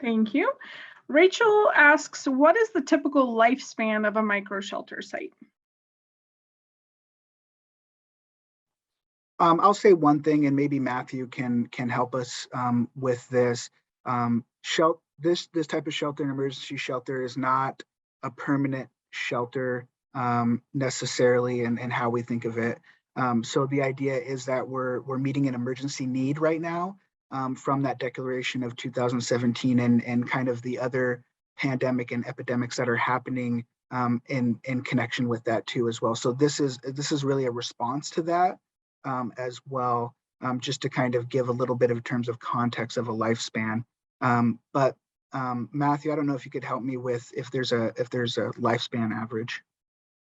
Thank you. Rachel asks, what is the typical lifespan of a micro shelter site? I'll say one thing, and maybe Matthew can help us with this. This type of shelter, an emergency shelter, is not a permanent shelter necessarily, and how we think of it. So the idea is that we're meeting an emergency need right now from that declaration of 2017 and kind of the other pandemic and epidemics that are happening in connection with that too as well. So this is really a response to that as well, just to kind of give a little bit of terms of context of a lifespan. But Matthew, I don't know if you could help me with if there's a lifespan average.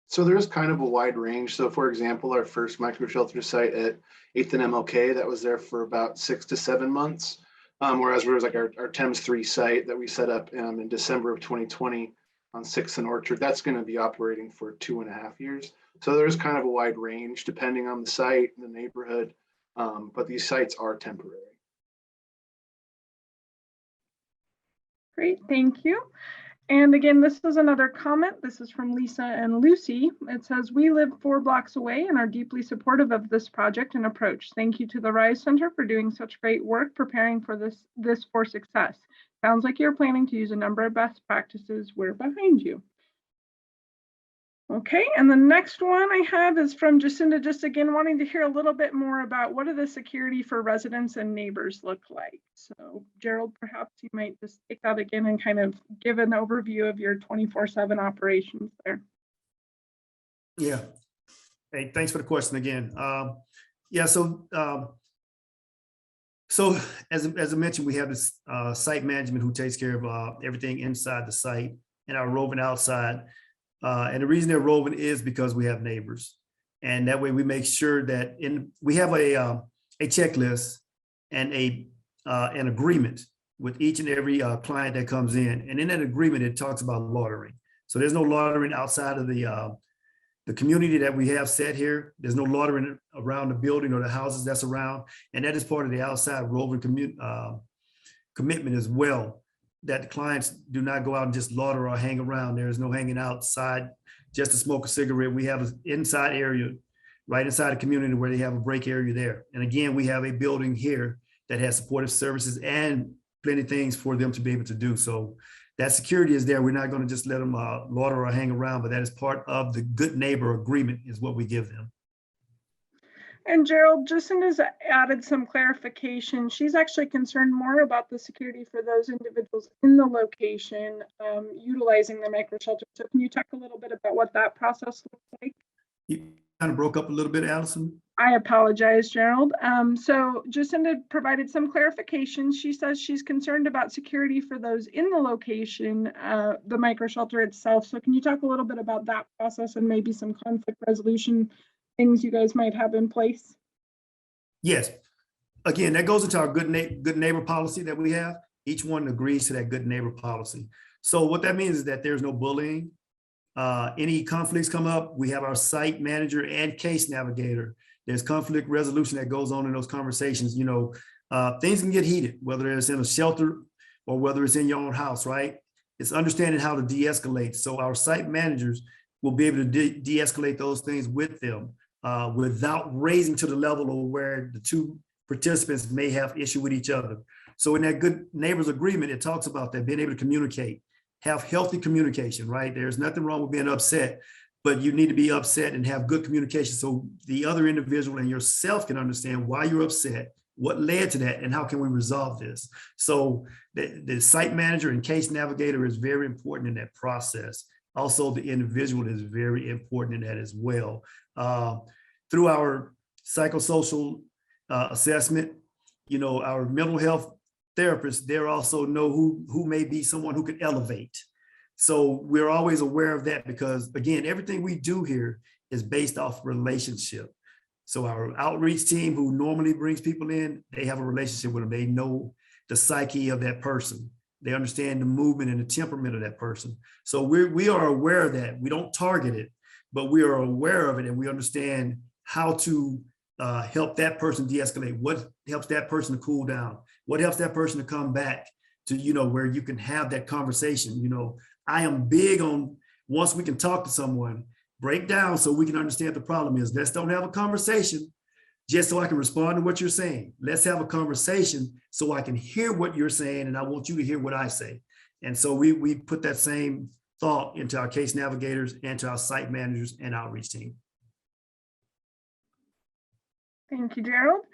So there's kind of a wide range. So for example, our first micro shelter site at 8th and MLK, that was there for about 6 to 7 months. Whereas there was like our Thames 3 site that we set up in December of 2020 on 6th and Orchard, that's going to be operating for 2.5 years. So there's kind of a wide range depending on the site and the neighborhood, but these sites are temporary. Great, thank you. And again, this is another comment. This is from Lisa and Lucy. It says, we live 4 blocks away and are deeply supportive of this project and approach. Thank you to the RISE Center for doing such great work preparing for this for success. Sounds like you're planning to use a number of best practices. We're behind you. Okay, and the next one I have is from Jacinda, just again wanting to hear a little bit more about what do the security for residents and neighbors look like. So Gerald, perhaps you might just take that again and kind of give an overview of your 24/7 operations there. Yeah. Hey, thanks for the question again. Yeah, so as I mentioned, we have this site management who takes care of everything inside the site and our roving outside. And the reason they're roving is because we have neighbors. And that way we make sure that we have a checklist and an agreement with each and every client that comes in. And in that agreement, it talks about loitering. So there's no loitering outside of the community that we have set here. There's no loitering around the building or the houses that's around. And that is part of the outside roving commitment as well, that the clients do not go out and just loiter or hang around. There is no hanging outside just to smoke a cigarette. We have an inside area right inside the community where they have a break area there. And again, we have a building here that has supportive services and plenty of things for them to be able to do. So that security is there. We're not going to just let them loiter or hang around, but that is part of the good neighbor agreement is what we give them. And Gerald, Jacinda's added some clarification. She's actually concerned more about the security for those individuals in the location utilizing the micro shelter. So can you talk a little bit about what that process looks like? You kind of broke up a little bit, Allison. I apologize, Gerald. So Jacinda provided some clarification. She says she's concerned about security for those in the location, the micro shelter itself. So can you talk a little bit about that process and maybe some conflict resolution things you guys might have in place? Yes. Again, that goes into our good neighbor policy that we have. Each one agrees to that good neighbor policy. So what that means is that there's no bullying. Any conflicts come up, we have our site manager and case navigator. There's conflict resolution that goes on in those conversations. You know, things can get heated, whether it's in a shelter or whether it's in your own house, right? It's understanding how to de-escalate. So our site managers will be able to de-escalate those things with them without raising to the level of where the two participants may have issue with each other. So in that good neighbors agreement, it talks about that, being able to communicate, have healthy communication, right? There's nothing wrong with being upset, but you need to be upset and have good communication so the other individual and yourself can understand why you're upset, what led to that, and how can we resolve this? So the site manager and case navigator is very important in that process. Also, the individual is very important in that as well. Through our psychosocial assessment, you know, our mental health therapists, they also know who may be someone who can elevate. So we're always aware of that because, again, everything we do here is based off relationship. So our outreach team, who normally brings people in, they have a relationship with them. They know the psyche of that person. They understand the movement and the temperament of that person. So we are aware of that. We don't target it, but we are aware of it, and we understand how to help that person de-escalate. What helps that person to cool down? What helps that person to come back to, where you can have that conversation. I am big on, once we can talk to someone, break down so we can understand the problem is. Let's don't have a conversation just so I can respond to what you're saying. Let's have a conversation so I can hear what you're saying, and I want you to hear what I say. And so we put that same thought into our case navigators and to our site managers and outreach team. Thank you, Gerald.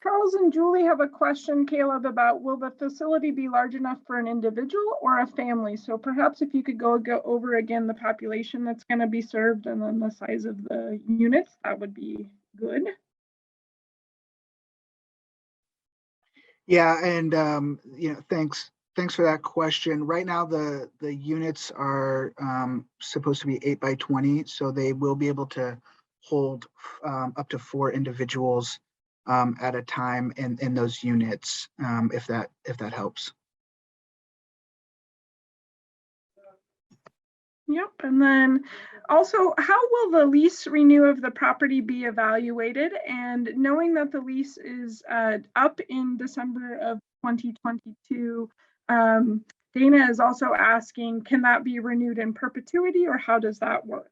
Charles and Julie have a question, Caleb, about will the facility be large enough for an individual or a family? So perhaps if you could go over again the population that's going to be served and then the size of the units, that would be good. Yeah, and thanks for that question. Right now, the units are supposed to be 8 by 20, so they will be able to hold up to 4 individuals at a time in those units, if that helps. Yep, and then also, how will the lease renew of the property be evaluated? And knowing that the lease is up in December of 2022, Dana is also asking, can that be renewed in perpetuity, or how does that work?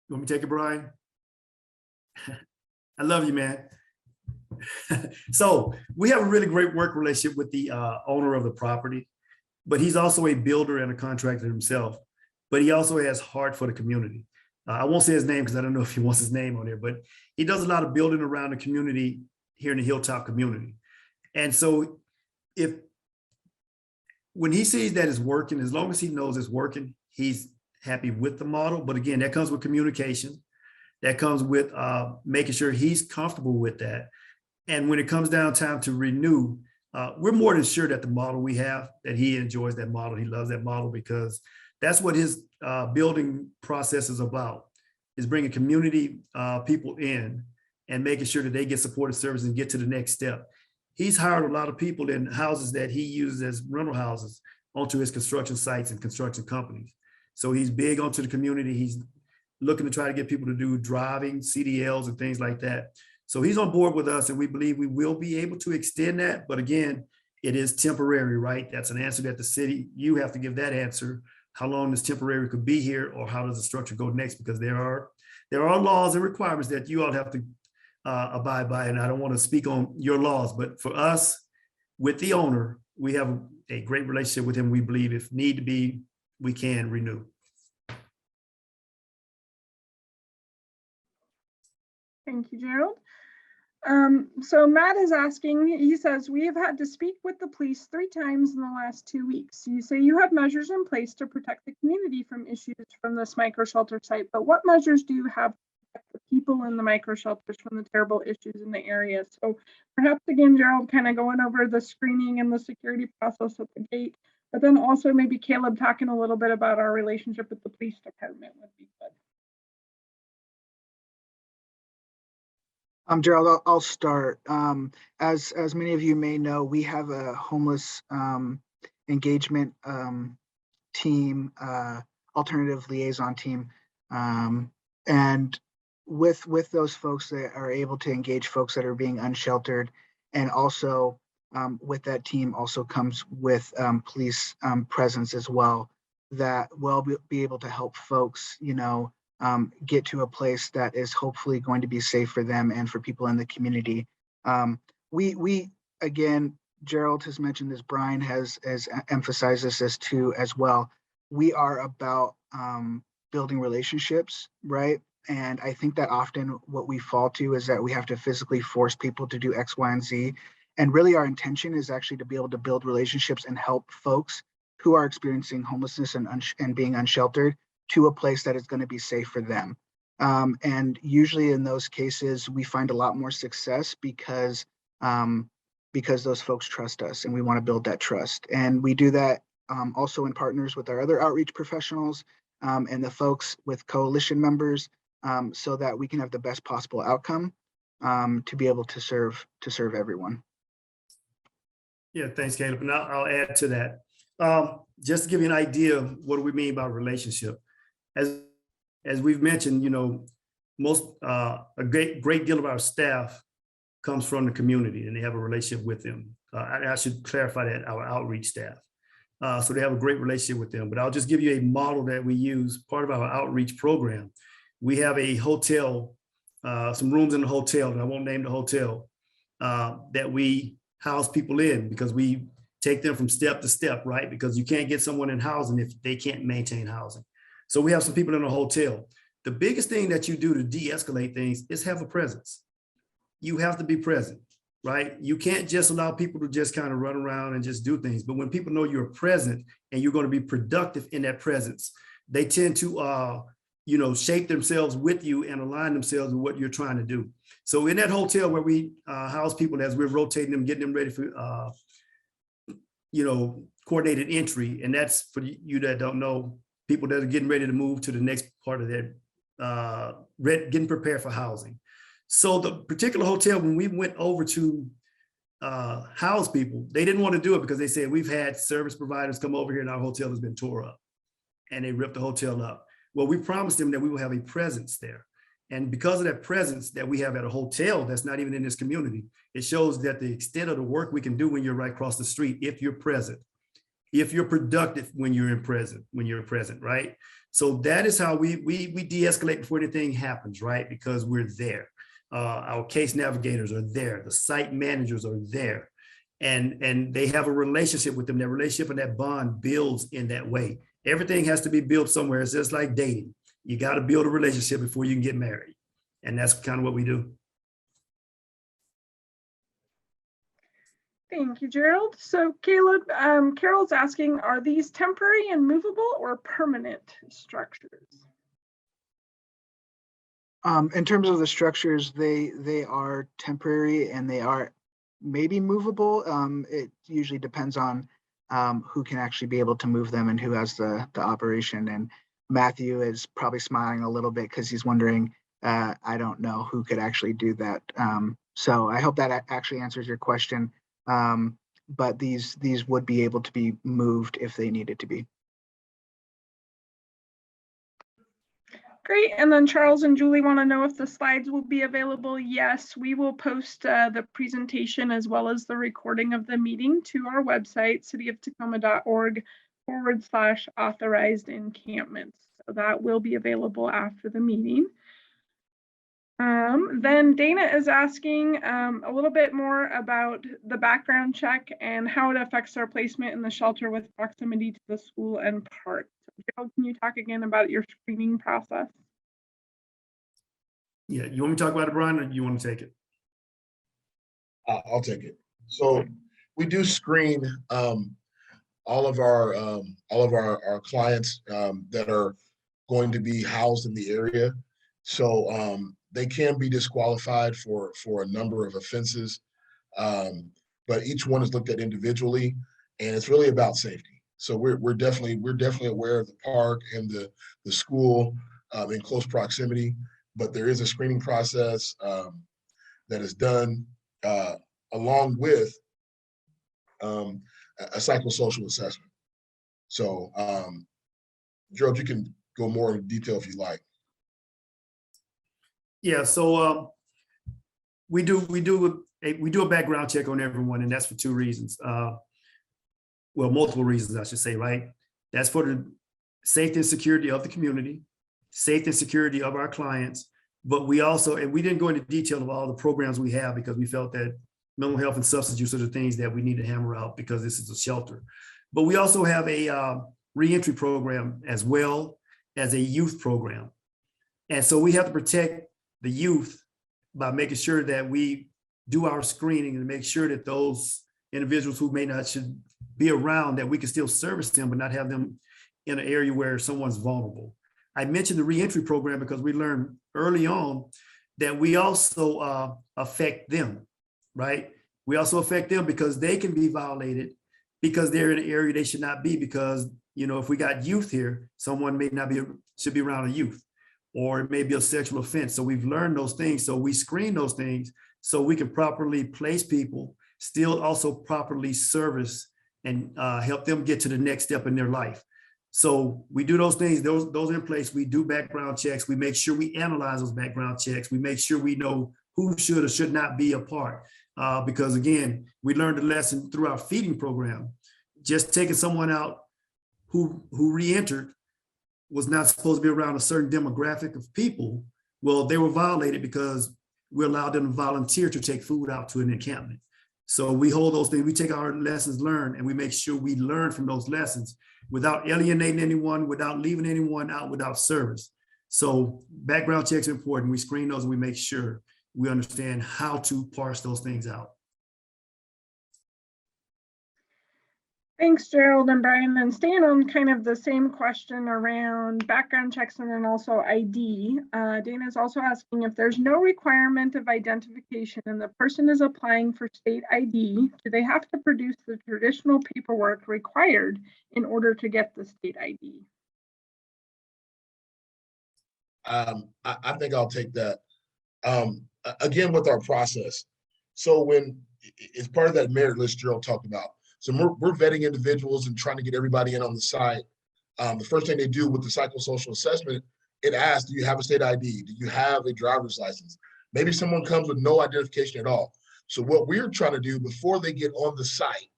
You want me to take it, Brian? I love you, man. So we have a really great work relationship with the owner of the property, but he's also a builder and a contractor himself, but he also has heart for the community. I won't say his name because I don't know if he wants his name on there, but he does a lot of building around the community here in the Hilltop community. And so when he sees that it's working, as long as he knows it's working, he's happy with the model. But again, that comes with communication. That comes with making sure he's comfortable with that. And when it comes down time to renew, we're more than sure that the model we have, that he enjoys that model. He loves that model because that's what his building process is about, is bringing community people in and making sure that they get supported services and get to the next step. He's hired a lot of people in houses that he uses as rental houses onto his construction sites and construction companies. So he's big onto the community. He's looking to try to get people to do driving, CDLs and things like that. So he's on board with us, and we believe we will be able to extend that. But again, it is temporary, right? That's an answer that the city, you have to give that answer, how long this temporary could be here, or how does the structure go next? Because there are laws and requirements that you all have to abide by. And I don't want to speak on your laws, but for us, with the owner, we have a great relationship with him. We believe if need to be, we can renew. Thank you, Gerald. So Matt is asking, he says, we have had to speak with the police 3 times in the last 2 weeks. You say you have measures in place to protect the community from issues from this micro shelter site, but what measures do you have to protect the people in the micro shelters from the terrible issues in the area? So perhaps again, Gerald, kind of going over the screening and the security process at the gate, but then also maybe Caleb talking a little bit about our relationship with the police department would be good. Gerald, I'll start. As many of you may know, we have a homeless engagement team, alternative liaison team, and with those folks that are able to engage folks that are being unsheltered, and also with that team also comes with police presence as well, that will be able to help folks, get to a place that is hopefully going to be safe for them and for people in the community. We again, Gerald has mentioned this, Brian has emphasized this as well. We are about building relationships, right? And I think that often what we fall to is that we have to physically force people to do X, Y, and Z. And really our intention is actually to be able to build relationships and help folks who are experiencing homelessness and being unsheltered to a place that is going to be safe for them. And usually in those cases, we find a lot more success because those folks trust us and we want to build that trust. And we do that also in partners with our other outreach professionals and the folks with coalition members so that we can have the best possible outcome to be able to serve everyone. Yeah, thanks, Caleb. And I'll add to that. Just to give you an idea of what do we mean by relationship. As we've mentioned, you know, a great deal of our staff comes from the community and they have a relationship with them. I should clarify that, our outreach staff. So they have a great relationship with them. But I'll just give you a model that we use, part of our outreach program. We have a hotel, some rooms in the hotel, and I won't name the hotel, that we house people in because we take them from step to step, right? Because you can't get someone in housing if they can't maintain housing. So we have some people in a hotel. The biggest thing that you do to de-escalate things is have a presence. You have to be present, right? You can't just allow people to just kind of run around and just do things. But when people know you're present and you're going to be productive in that presence, they tend to, shape themselves with you and align themselves with what you're trying to do. So in that hotel where we house people as we're rotating them, getting them ready for, coordinated entry, and that's for you that don't know, people that are getting ready to move to the next part of their getting prepared for housing. So the particular hotel, when we went over to house people, they didn't want to do it because they said, we've had service providers come over here and our hotel has been tore up, and they ripped the hotel up. Well, we promised them that we will have a presence there. And because of that presence that we have at a hotel that's not even in this community, it shows that the extent of the work we can do when you're right across the street, if you're present, if you're productive when you're present, right? So that is how we de-escalate before anything happens, right? Because we're there. Our case navigators are there. The site managers are there. And they have a relationship with them. That relationship and that bond builds in that way. Everything has to be built somewhere. It's just like dating. You got to build a relationship before you can get married. And that's kind of what we do. Thank you, Gerald. So Caleb, Carol's asking, are these temporary and movable or permanent structures? In terms of the structures, they are temporary and they are maybe movable. It usually depends on who can actually be able to move them and who has the operation. And Matthew is probably smiling a little bit because he's wondering, I don't know who could actually do that. So I hope that actually answers your question. But these would be able to be moved if they needed to be. Great. And then Charles and Julie want to know if the slides will be available. Yes, we will post the presentation as well as the recording of the meeting to our website, cityoftacoma.org/authorized encampments. So that will be available after the meeting. Then Dana is asking a little bit more about the background check and how it affects our placement in the shelter with proximity to the school and park. Gerald, can you talk again about your screening process? Yeah, you want me to talk about it, Brian, or you want to take it? I'll take it. So we do screen all of our clients that are going to be housed in the area. So they can be disqualified for a number of offenses, but each one is looked at individually, and it's really about safety. So we're definitely aware of the park and the school in close proximity, but there is a screening process that is done along with a psychosocial assessment. So Gerald, you can go more in detail if you like. Yeah, so we do a background check on everyone, and that's for two reasons. Well, multiple reasons, I should say, right? That's for the safety and security of the community, safety and security of our clients. But we also, and we didn't go into detail of all the programs we have because we felt that mental health and substance use are the things that we need to hammer out because this is a shelter. But we also have a reentry program as well as a youth program. And so we have to protect the youth by making sure that we do our screening and make sure that those individuals who may not should be around, that we can still service them, but not have them in an area where someone's vulnerable. I mentioned the reentry program because we learned early on that we also affect them, right? We also affect them because they can be violated because they're in an area they should not be, because, you know, if we got youth here, someone may not be, should be around a youth, or it may be a sexual offense. So we've learned those things. So we screen those things so we can properly place people, still also properly service and help them get to the next step in their life. So we do those things, those are in place. We do background checks. We make sure we analyze those background checks. We make sure we know who should or should not be a part. Because again, we learned a lesson through our feeding program. Just taking someone out who re-entered was not supposed to be around a certain demographic of people. Well, they were violated because we allowed them to volunteer to take food out to an encampment. So we hold those things, we take our lessons learned, and we make sure we learn from those lessons without alienating anyone, without leaving anyone out without service. So background checks are important. We screen those and we make sure we understand how to parse those things out. Thanks, Gerald and Brian. And staying on kind of the same question around background checks and then also ID, Dana's also asking if there's no requirement of identification and the person is applying for state ID, do they have to produce the traditional paperwork required in order to get the state ID? I think I'll take that. Again, with our process. So when it's part of that merit list Gerald talked about. So we're vetting individuals and trying to get everybody in on the site. The first thing they do with the psychosocial assessment, it asks, do you have a state ID? Do you have a driver's license? Maybe someone comes with no identification at all. So what we're trying to do before they get on the site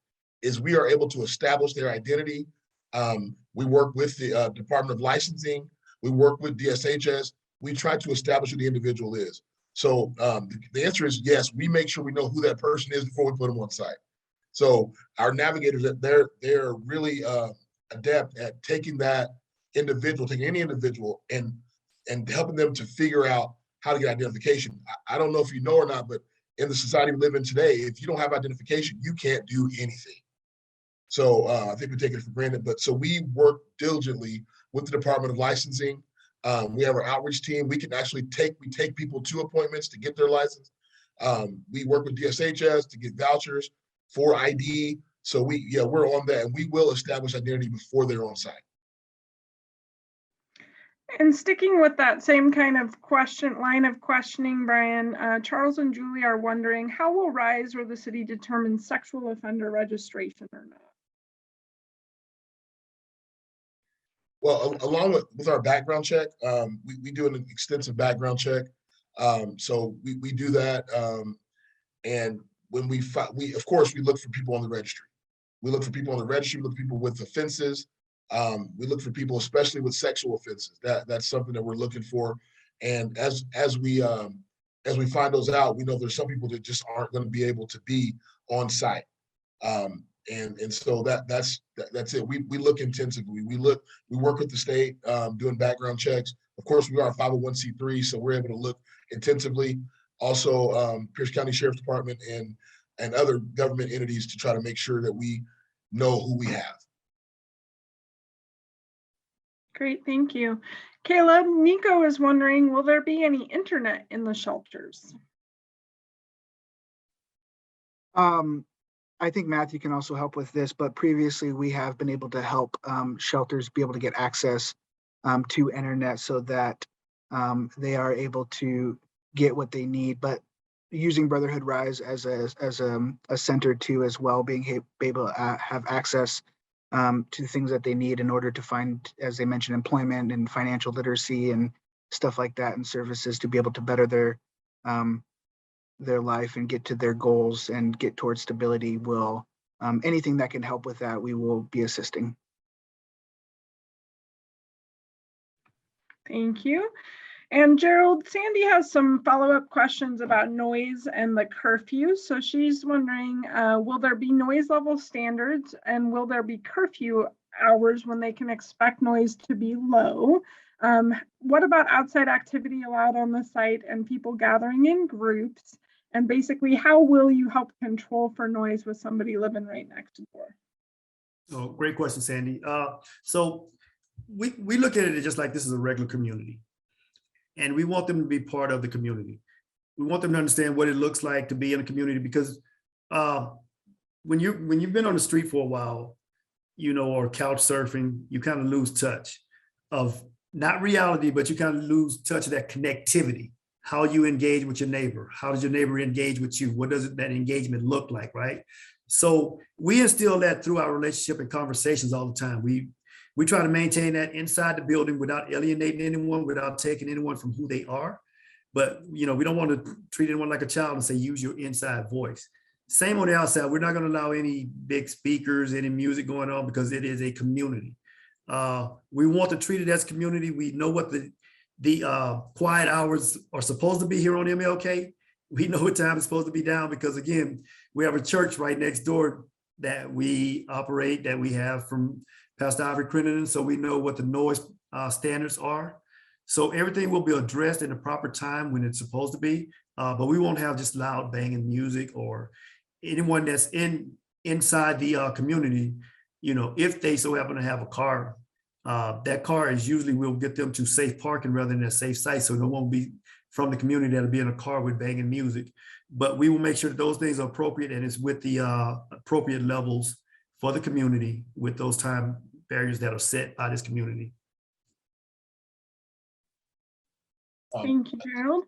is we are able to establish their identity. We work with the Department of Licensing. We work with DSHS. We try to establish who the individual is. So the answer is yes, we make sure we know who that person is before we put them on site. So our navigators, they're really adept at taking that individual, taking any individual and helping them to figure out how to get identification. I don't know if you know or not, but in the society we live in today, if you don't have identification, you can't do anything. So I think we take it for granted, but so we work diligently with the Department of Licensing. We have our outreach team. We can actually take people to appointments to get their license. We work with DSHS to get vouchers for ID. So we're on that, and we will establish identity before they're on site. And sticking with that same kind of line of questioning, Brian, Charles and Julie are wondering, how will RISE or the city determine sexual offender registration or not? Well, along with our background check, we do an extensive background check. So we do that. And when we of course, we look for people on the registry. We look for people on the registry, we look for people with offenses. We look for people, especially with sexual offenses. That's something that we're looking for. And as we find those out, we know there's some people that just aren't going to be able to be on site. And so that's it. We look intensively. We work with the state doing background checks. Of course, we are a 501c3, so we're able to look intensively. Also, Pierce County Sheriff's Department and other government entities to try to make sure that we know who we have. Great, thank you. Caleb, Nico is wondering, will there be any internet in the shelters? I think Matthew can also help with this, but previously we have been able to help shelters be able to get access to internet so that they are able to get what they need. But using Brotherhood RISE as a center too as well, being able to have access to things that they need in order to find, as they mentioned, employment and financial literacy and stuff like that, and services to be able to better their life and get to their goals and get towards stability. Will anything that can help with that, we will be assisting. Thank you. And Gerald, Sandy has some follow-up questions about noise and the curfew. So she's wondering, will there be noise level standards and will there be curfew hours when they can expect noise to be low? What about outside activity allowed on the site and people gathering in groups? And basically, how will you help control for noise with somebody living right next door? Oh, great question, Sandy. So we look at it just like this is a regular community. And we want them to be part of the community. We want them to understand what it looks like to be in a community, because when you've been on the street for a while, you know, or couch surfing, you kind of lose touch of not reality, but you kind of lose touch of that connectivity, how you engage with your neighbor. How does your neighbor engage with you? What does that engagement look like, right? So we instill that through our relationship and conversations all the time. We try to maintain that inside the building without alienating anyone, without taking anyone from who they are. But, you know, we don't want to treat anyone like a child and say, use your inside voice. Same on the outside. We're not going to allow any big speakers, any music going on, because it is a community. We want to treat it as community. We know what the quiet hours are supposed to be here on MLK. We know what time is supposed to be down, because again, we have a church right next door that we operate, that we have from Pastor Ivory Crittenden. So we know what the noise standards are. So everything will be addressed in the proper time when it's supposed to be, but we won't have just loud banging music or anyone that's inside the community. You know, if they so happen to have a car, that car is usually, we'll get them to safe parking rather than a safe site. So no one will be from the community that'll be in a car with banging music. But we will make sure that those things are appropriate and it's with the appropriate levels for the community, with those time barriers that are set by this community. Thank you, Gerald.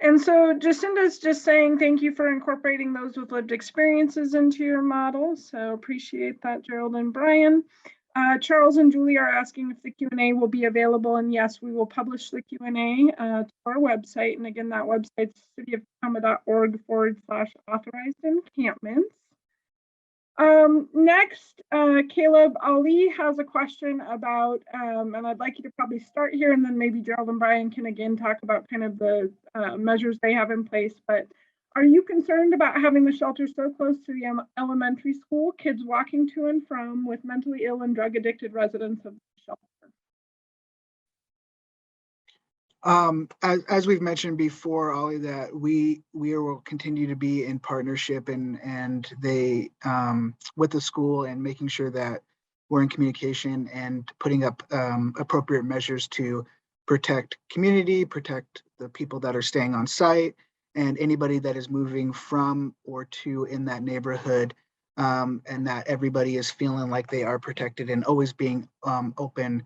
And so Jacinda's just saying thank you for incorporating those with lived experiences into your model. So appreciate that, Gerald and Brian. Charles and Julie are asking if the Q&A will be available, and yes, we will publish the Q&A to our website. And again, that website's cityoftacoma.org/authorized encampments. Next, Caleb, Ali has a question about, and I'd like you to probably start here, and then maybe Gerald and Brian can again talk about kind of the measures they have in place. But are you concerned about having the shelter so close to the elementary school, kids walking to and from with mentally ill and drug addicted residents of the shelter? As we've mentioned before, Ollie, that we will continue to be in partnership and they with the school, and making sure that we're in communication and putting up appropriate measures to protect community, protect the people that are staying on site, and anybody that is moving from or to in that neighborhood, and that everybody is feeling like they are protected, and always being open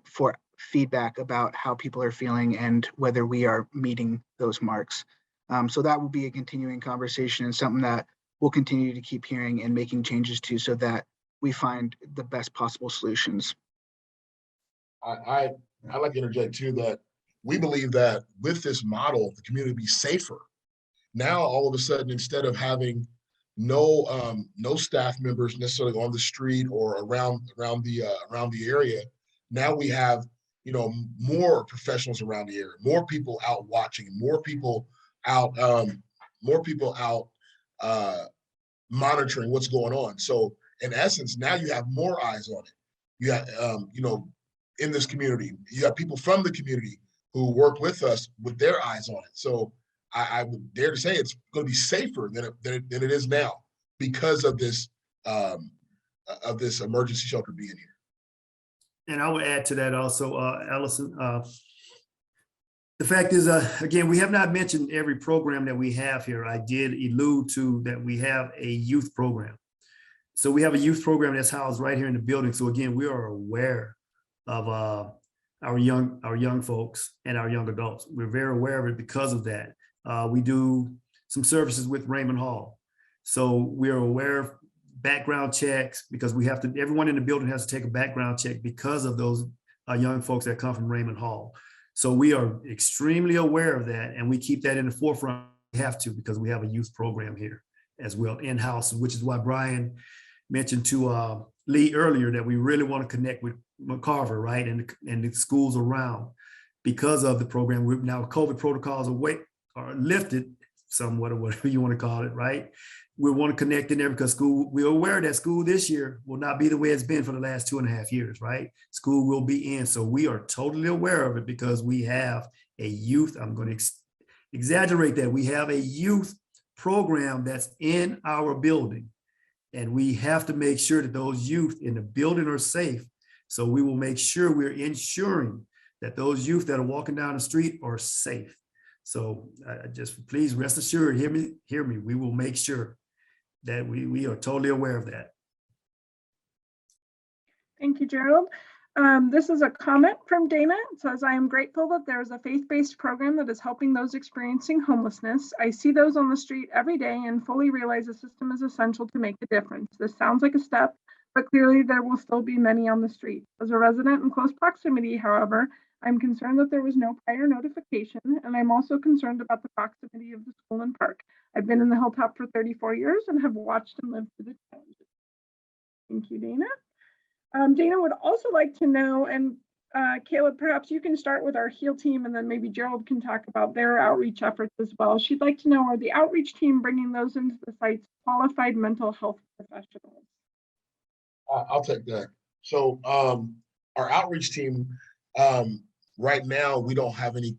for feedback about how people are feeling and whether we are meeting those marks. So that will be a continuing conversation, and something that we'll continue to keep hearing and making changes to, so that we find the best possible solutions. I'd like to interject too, that we believe that with this model, the community will be safer. Now, all of a sudden, instead of having no staff members necessarily on the street or around the area, now we have, you know, more professionals around the area, more people out watching, more people out monitoring what's going on. So in essence, now you have more eyes on it. You have, you know, in this community, you have people from the community who work with us with their eyes on it. So I would dare to say it's going to be safer than it is now, because of this emergency shelter being here. And I would add to that also, Allison, the fact is, again, we have not mentioned every program that we have here. I did allude to that we have a youth program. So we have a youth program that's housed right here in the building. So again, we are aware of our young folks and our young adults. We're very aware of it because of that. We do some services with Raymond Hall. So we are aware of background checks, because we have to, everyone in the building has to take a background check because of those young folks that come from Raymond Hall. So we are extremely aware of that, and we keep that in the forefront. We have to, because we have a youth program here as well in-house, which is why Brian mentioned to Lee earlier that we really want to connect with Carver, right, and the schools around, because of the program. Now COVID protocols are lifted somewhat, or whatever you want to call it, right? We want to connect in there because school, we're aware that school this year will not be the way it's been for the last 2.5 years, right? School will be in. So we are totally aware of it, because we have a youth, I'm going to exaggerate that, we have a youth program that's in our building. And we have to make sure that those youth in the building are safe, So we will make sure we're ensuring that those youth that are walking down the street are safe. So just please rest assured, hear me. We will make sure that we are totally aware of that. Thank you, Gerald. This is a comment from Dana. It says, I am grateful that there is a faith-based program that is helping those experiencing homelessness. I see those on the street every day and fully realize the system is essential to make a difference. This sounds like a step, but clearly there will still be many on the street. As a resident in close proximity, however, I'm concerned that there was no prior notification, and I'm also concerned about the proximity of the school and park. I've been in the Hilltop for 34 years and have watched and lived through the challenges. Thank you, Dana. Dana would also like to know, and Caleb, perhaps you can start with our HEAL team, and then maybe Gerald can talk about their outreach efforts as well. She'd like to know, are the outreach team bringing those into the sites qualified mental health professionals? I'll take that. So our outreach team, right now, we don't have any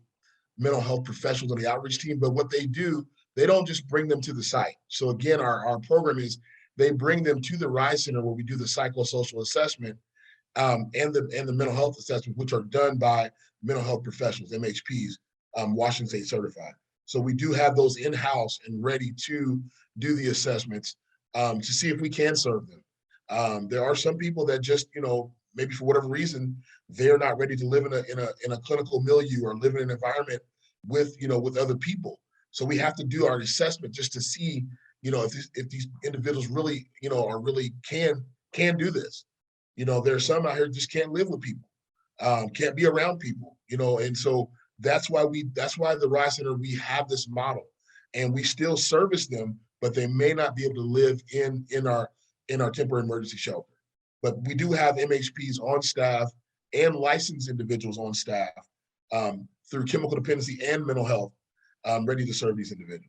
mental health professionals on the outreach team, but what they do, they don't just bring them to the site. So again, our program is they bring them to the RISE Center where we do the psychosocial assessment and the mental health assessment, which are done by mental health professionals, MHPs, Washington State certified. So we do have those in-house and ready to do the assessments to see if we can serve them. There are some people that just, maybe for whatever reason, they're not ready to live in a clinical milieu or live in an environment with other people. So we have to do our assessment just to see, if these individuals really, really can do this. There's some out here just can't live with people, can't be around people, and so that's why the RISE Center, we have this model and we still service them, but they may not be able to live in our temporary emergency shelter. But we do have MHPs on staff and licensed individuals on staff through chemical dependency and mental health, ready to serve these individuals.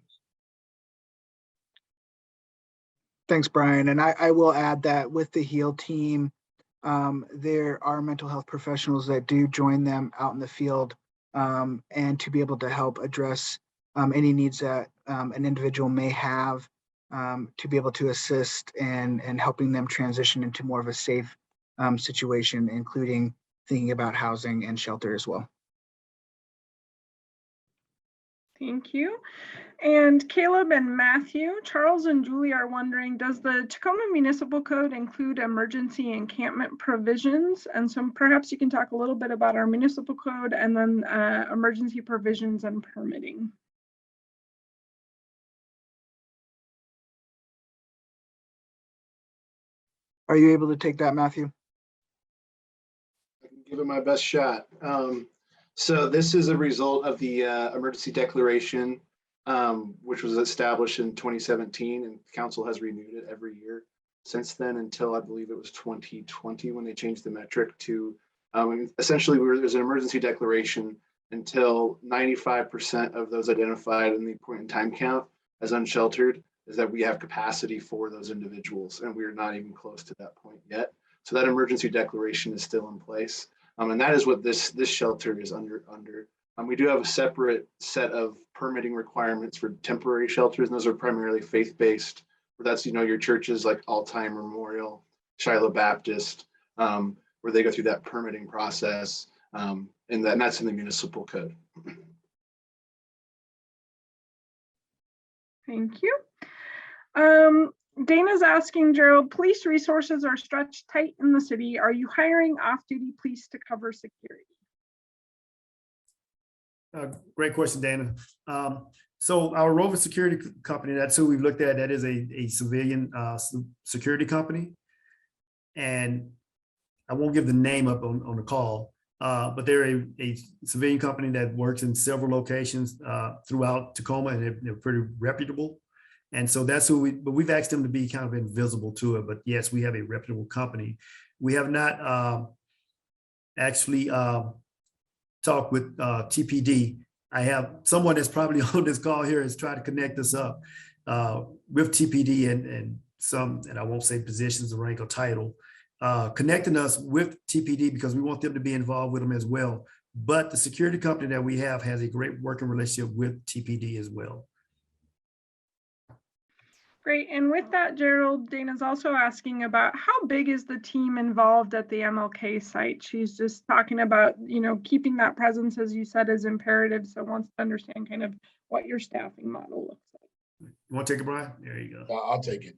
Thanks, Brian. And I will add that with the HEAL team, there are mental health professionals that do join them out in the field and to be able to help address any needs that an individual may have, to be able to assist and helping them transition into more of a safe situation, including thinking about housing and shelter as well. Thank you. And Caleb and Matthew, Charles and Julie are wondering, does the Tacoma Municipal Code include emergency encampment provisions? And so perhaps you can talk a little bit about our municipal code and then emergency provisions and permitting. Are you able to take that, Matthew? I can give it my best shot. So this is a result of the emergency declaration, which was established in 2017, and council has renewed it every year since then until I believe it was 2020 when they changed the metric to essentially there's an emergency declaration until 95% of those identified in the point in time count as unsheltered is that we have capacity for those individuals, and we are not even close to that point yet. So that emergency declaration is still in place. And that is what this shelter is under. We do have a separate set of permitting requirements for temporary shelters, and those are primarily faith-based. That's, your churches like All-Time Memorial, Shiloh Baptist, where they go through that permitting process, and that's in the municipal code. Thank you. Dana's asking, Gerald, police resources are stretched tight in the city. Are you hiring off-duty police to cover security? Great question, Dana. So our Rover Security Company, that's who we've looked at. That is a civilian security company. And I won't give the name up on the call, but they're a civilian company that works in several locations throughout Tacoma, and they're pretty reputable. And so that's who but we've asked them to be kind of invisible to it. But yes, we have a reputable company. We have not actually talked with TPD. I have someone that's probably on this call here has tried to connect us up with TPD and some, and I won't say positions, rank, or title, connecting us with TPD because we want them to be involved with them as well. But the security company that we have has a great working relationship with TPD as well. Great. And with that, Gerald, Dana's also asking about how big is the team involved at the MLK site? She's just talking about, keeping that presence, as you said, is imperative. So wants to understand kind of what your staffing model looks like. You want to take it, Brian? There you go. I'll take it.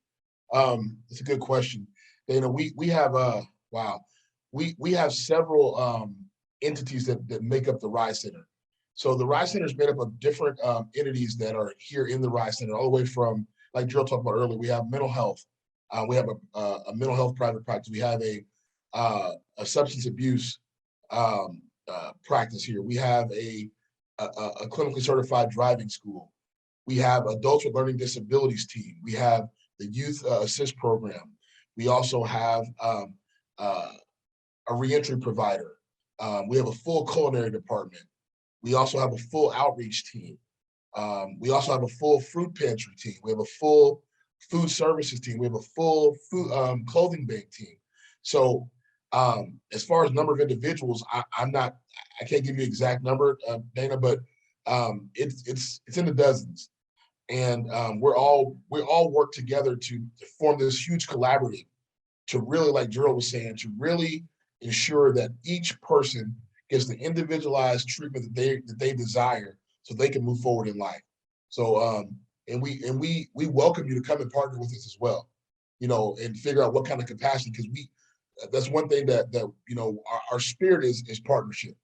It's a good question. Dana, we have we have several entities that make up the RISE Center. So the RISE Center is made up of different entities that are here in the RISE Center, all the way from, like Gerald talked about earlier, we have mental health. We have a mental health private practice. We have a substance abuse practice here. We have a clinically certified driving school. We have adults with learning disabilities team. We have the youth assist program. We also have a reentry provider. We have a full culinary department. We also have a full outreach team. We also have a full fruit pantry team. We have a full food services team. We have a full food clothing bank team. So as far as number of individuals, I can't give you an exact number, Dana, but it's in the dozens. And we all work together to form this huge collaborative to really, like Gerald was saying, to really ensure that each person gets the individualized treatment that they desire, so they can move forward in life. So and we welcome you to come and partner with us as well, and figure out what kind of capacity, because that's one thing that our spirit is partnership.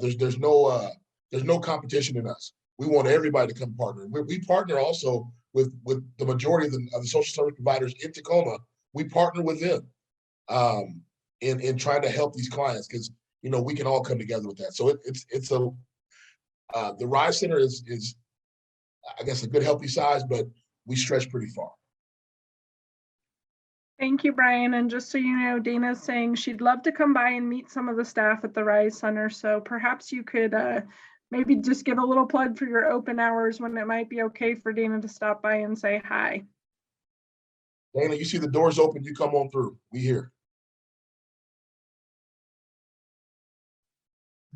There's no competition in us. We want everybody to come partner. We partner also with the majority of the social service providers in Tacoma. We partner with them in trying to help these clients, because we can all come together with that. So the RISE Center is I guess a good healthy size, but we stretch pretty far. Thank you, Brian. And just so you know, Dana's saying she'd love to come by and meet some of the staff at the RISE Center. So perhaps you could maybe just give a little plug for your open hours when it might be okay for Dana to stop by and say hi. Dana, you see the doors open, you come on through. We here.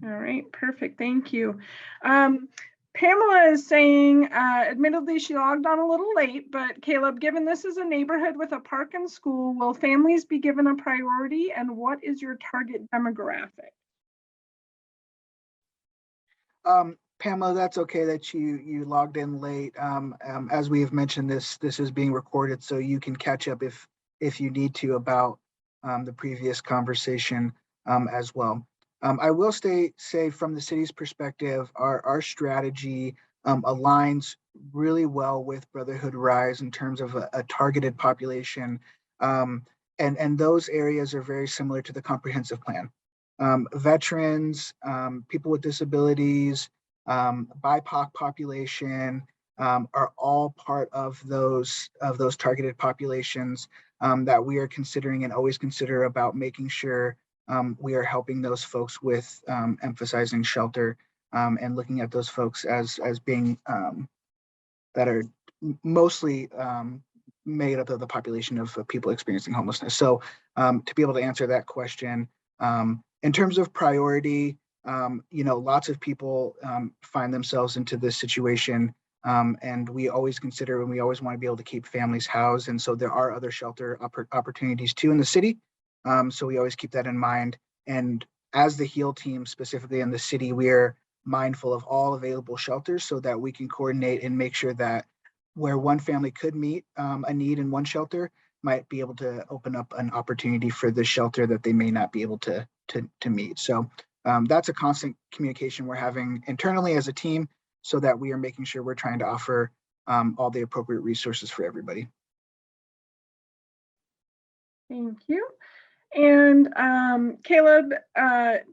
All right, perfect. Thank you. Pamela is saying, admittedly, she logged on a little late, but Caleb, given this is a neighborhood with a park and school, will families be given a priority, and what is your target demographic? Pamela, that's okay that you logged in late. As we have mentioned, this is being recorded, so you can catch up if you need to about the previous conversation as well. I will say from the city's perspective, our strategy aligns really well with Brotherhood RISE in terms of a targeted population. And those areas are very similar to the comprehensive plan. Veterans, people with disabilities, BIPOC population are all part of those targeted populations that we are considering and always consider about making sure we are helping those folks with emphasizing shelter and looking at those folks as being that are mostly made up of the population of people experiencing homelessness. So to be able to answer that question, in terms of priority, lots of people find themselves into this situation, and we always consider and we always want to be able to keep families housed. And so there are other shelter opportunities too in the city. So we always keep that in mind. And as the HEAL team, specifically in the city, we are mindful of all available shelters so that we can coordinate and make sure that where one family could meet a need in one shelter might be able to open up an opportunity for the shelter that they may not be able to meet. So that's a constant communication we're having internally as a team so that we are making sure we're trying to offer all the appropriate resources for everybody. Thank you. And Caleb,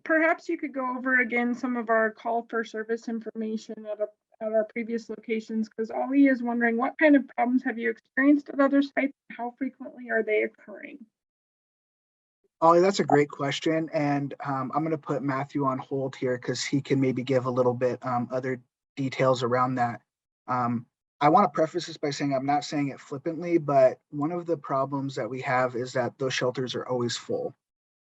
perhaps you could go over again some of our call for service information at our previous locations, because Ollie is wondering what kind of problems have you experienced at other sites? How frequently are they occurring? Ollie, that's a great question. And I'm going to put Matthew on hold here because he can maybe give a little bit other details around that. I want to preface this by saying I'm not saying it flippantly, but one of the problems that we have is that those shelters are always full.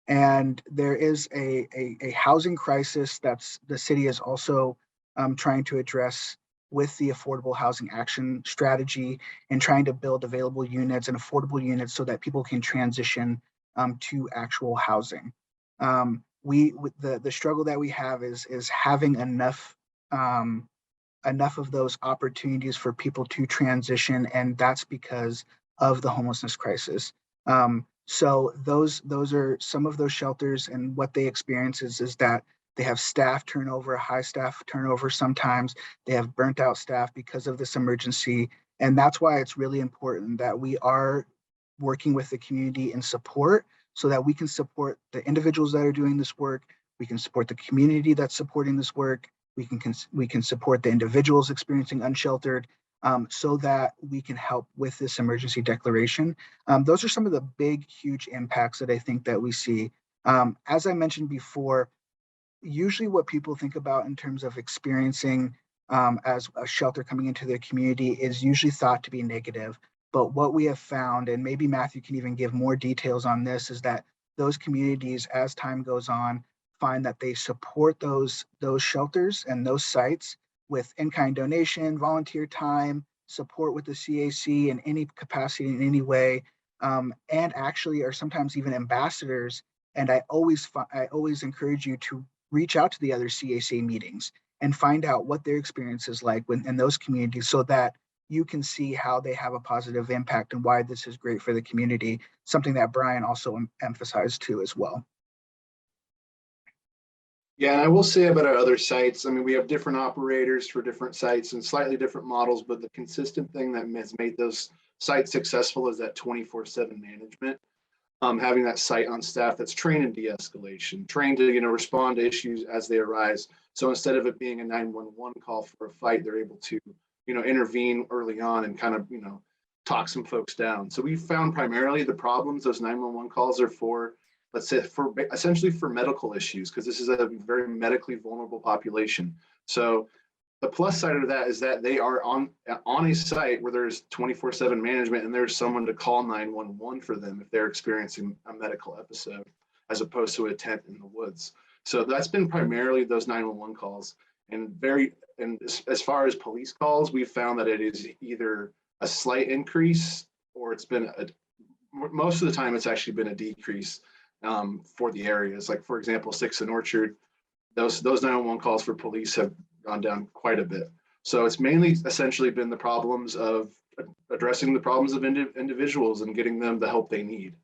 And there is a housing crisis that's the city is also trying to address with the Affordable Housing Action Strategy and trying to build available units and affordable units so that people can transition to actual housing. The struggle that we have is having enough of those opportunities for people to transition, and that's because of the homelessness crisis. So those are some of those shelters, and what they experience is that they have staff turnover, high staff turnover sometimes. They have burnt out staff because of this emergency. And that's why it's really important that we are working with the community in support so that we can support the individuals that are doing this work. We can support the community that's supporting this work. We can support the individuals experiencing unsheltered, so that we can help with this emergency declaration. Those are some of the big, huge impacts that I think that we see. As I mentioned before, usually what people think about in terms of experiencing as a shelter coming into their community is usually thought to be negative. But what we have found, and maybe Matthew can even give more details on this, is that those communities, as time goes on, find that they support those shelters and those sites with in-kind donation, volunteer time, support with the CAC in any capacity, in any way, and actually are sometimes even ambassadors. And I always encourage you to reach out to the other CAC meetings and find out what their experience is like in those communities, so that you can see how they have a positive impact and why this is great for the community, something that Brian also emphasized too as well. Yeah, and I will say about our other sites, I mean, we have different operators for different sites and slightly different models, but the consistent thing that has made those sites successful is that 24/7 management. Having that site on staff that's trained in de-escalation, trained to respond to issues as they arise. So instead of it being a 911 call for a fight, they're able to intervene early on and kind of talk some folks down. So we found primarily the problems those 911 calls are for, let's say, for essentially for medical issues, because this is a very medically vulnerable population. So the plus side of that is that they are on a site where there's 24/7 management, and there's someone to call 911 for them if they're experiencing a medical episode, as opposed to a tent in the woods. So that's been primarily those 911 calls. And as far as police calls, we've found that it is either a slight increase, or it's been most of the time it's actually been a decrease for the areas. Like, for example, 6th and Orchard, those 911 calls for police have gone down quite a bit. So it's mainly essentially been the problems of addressing the problems of individuals and getting them the help they need.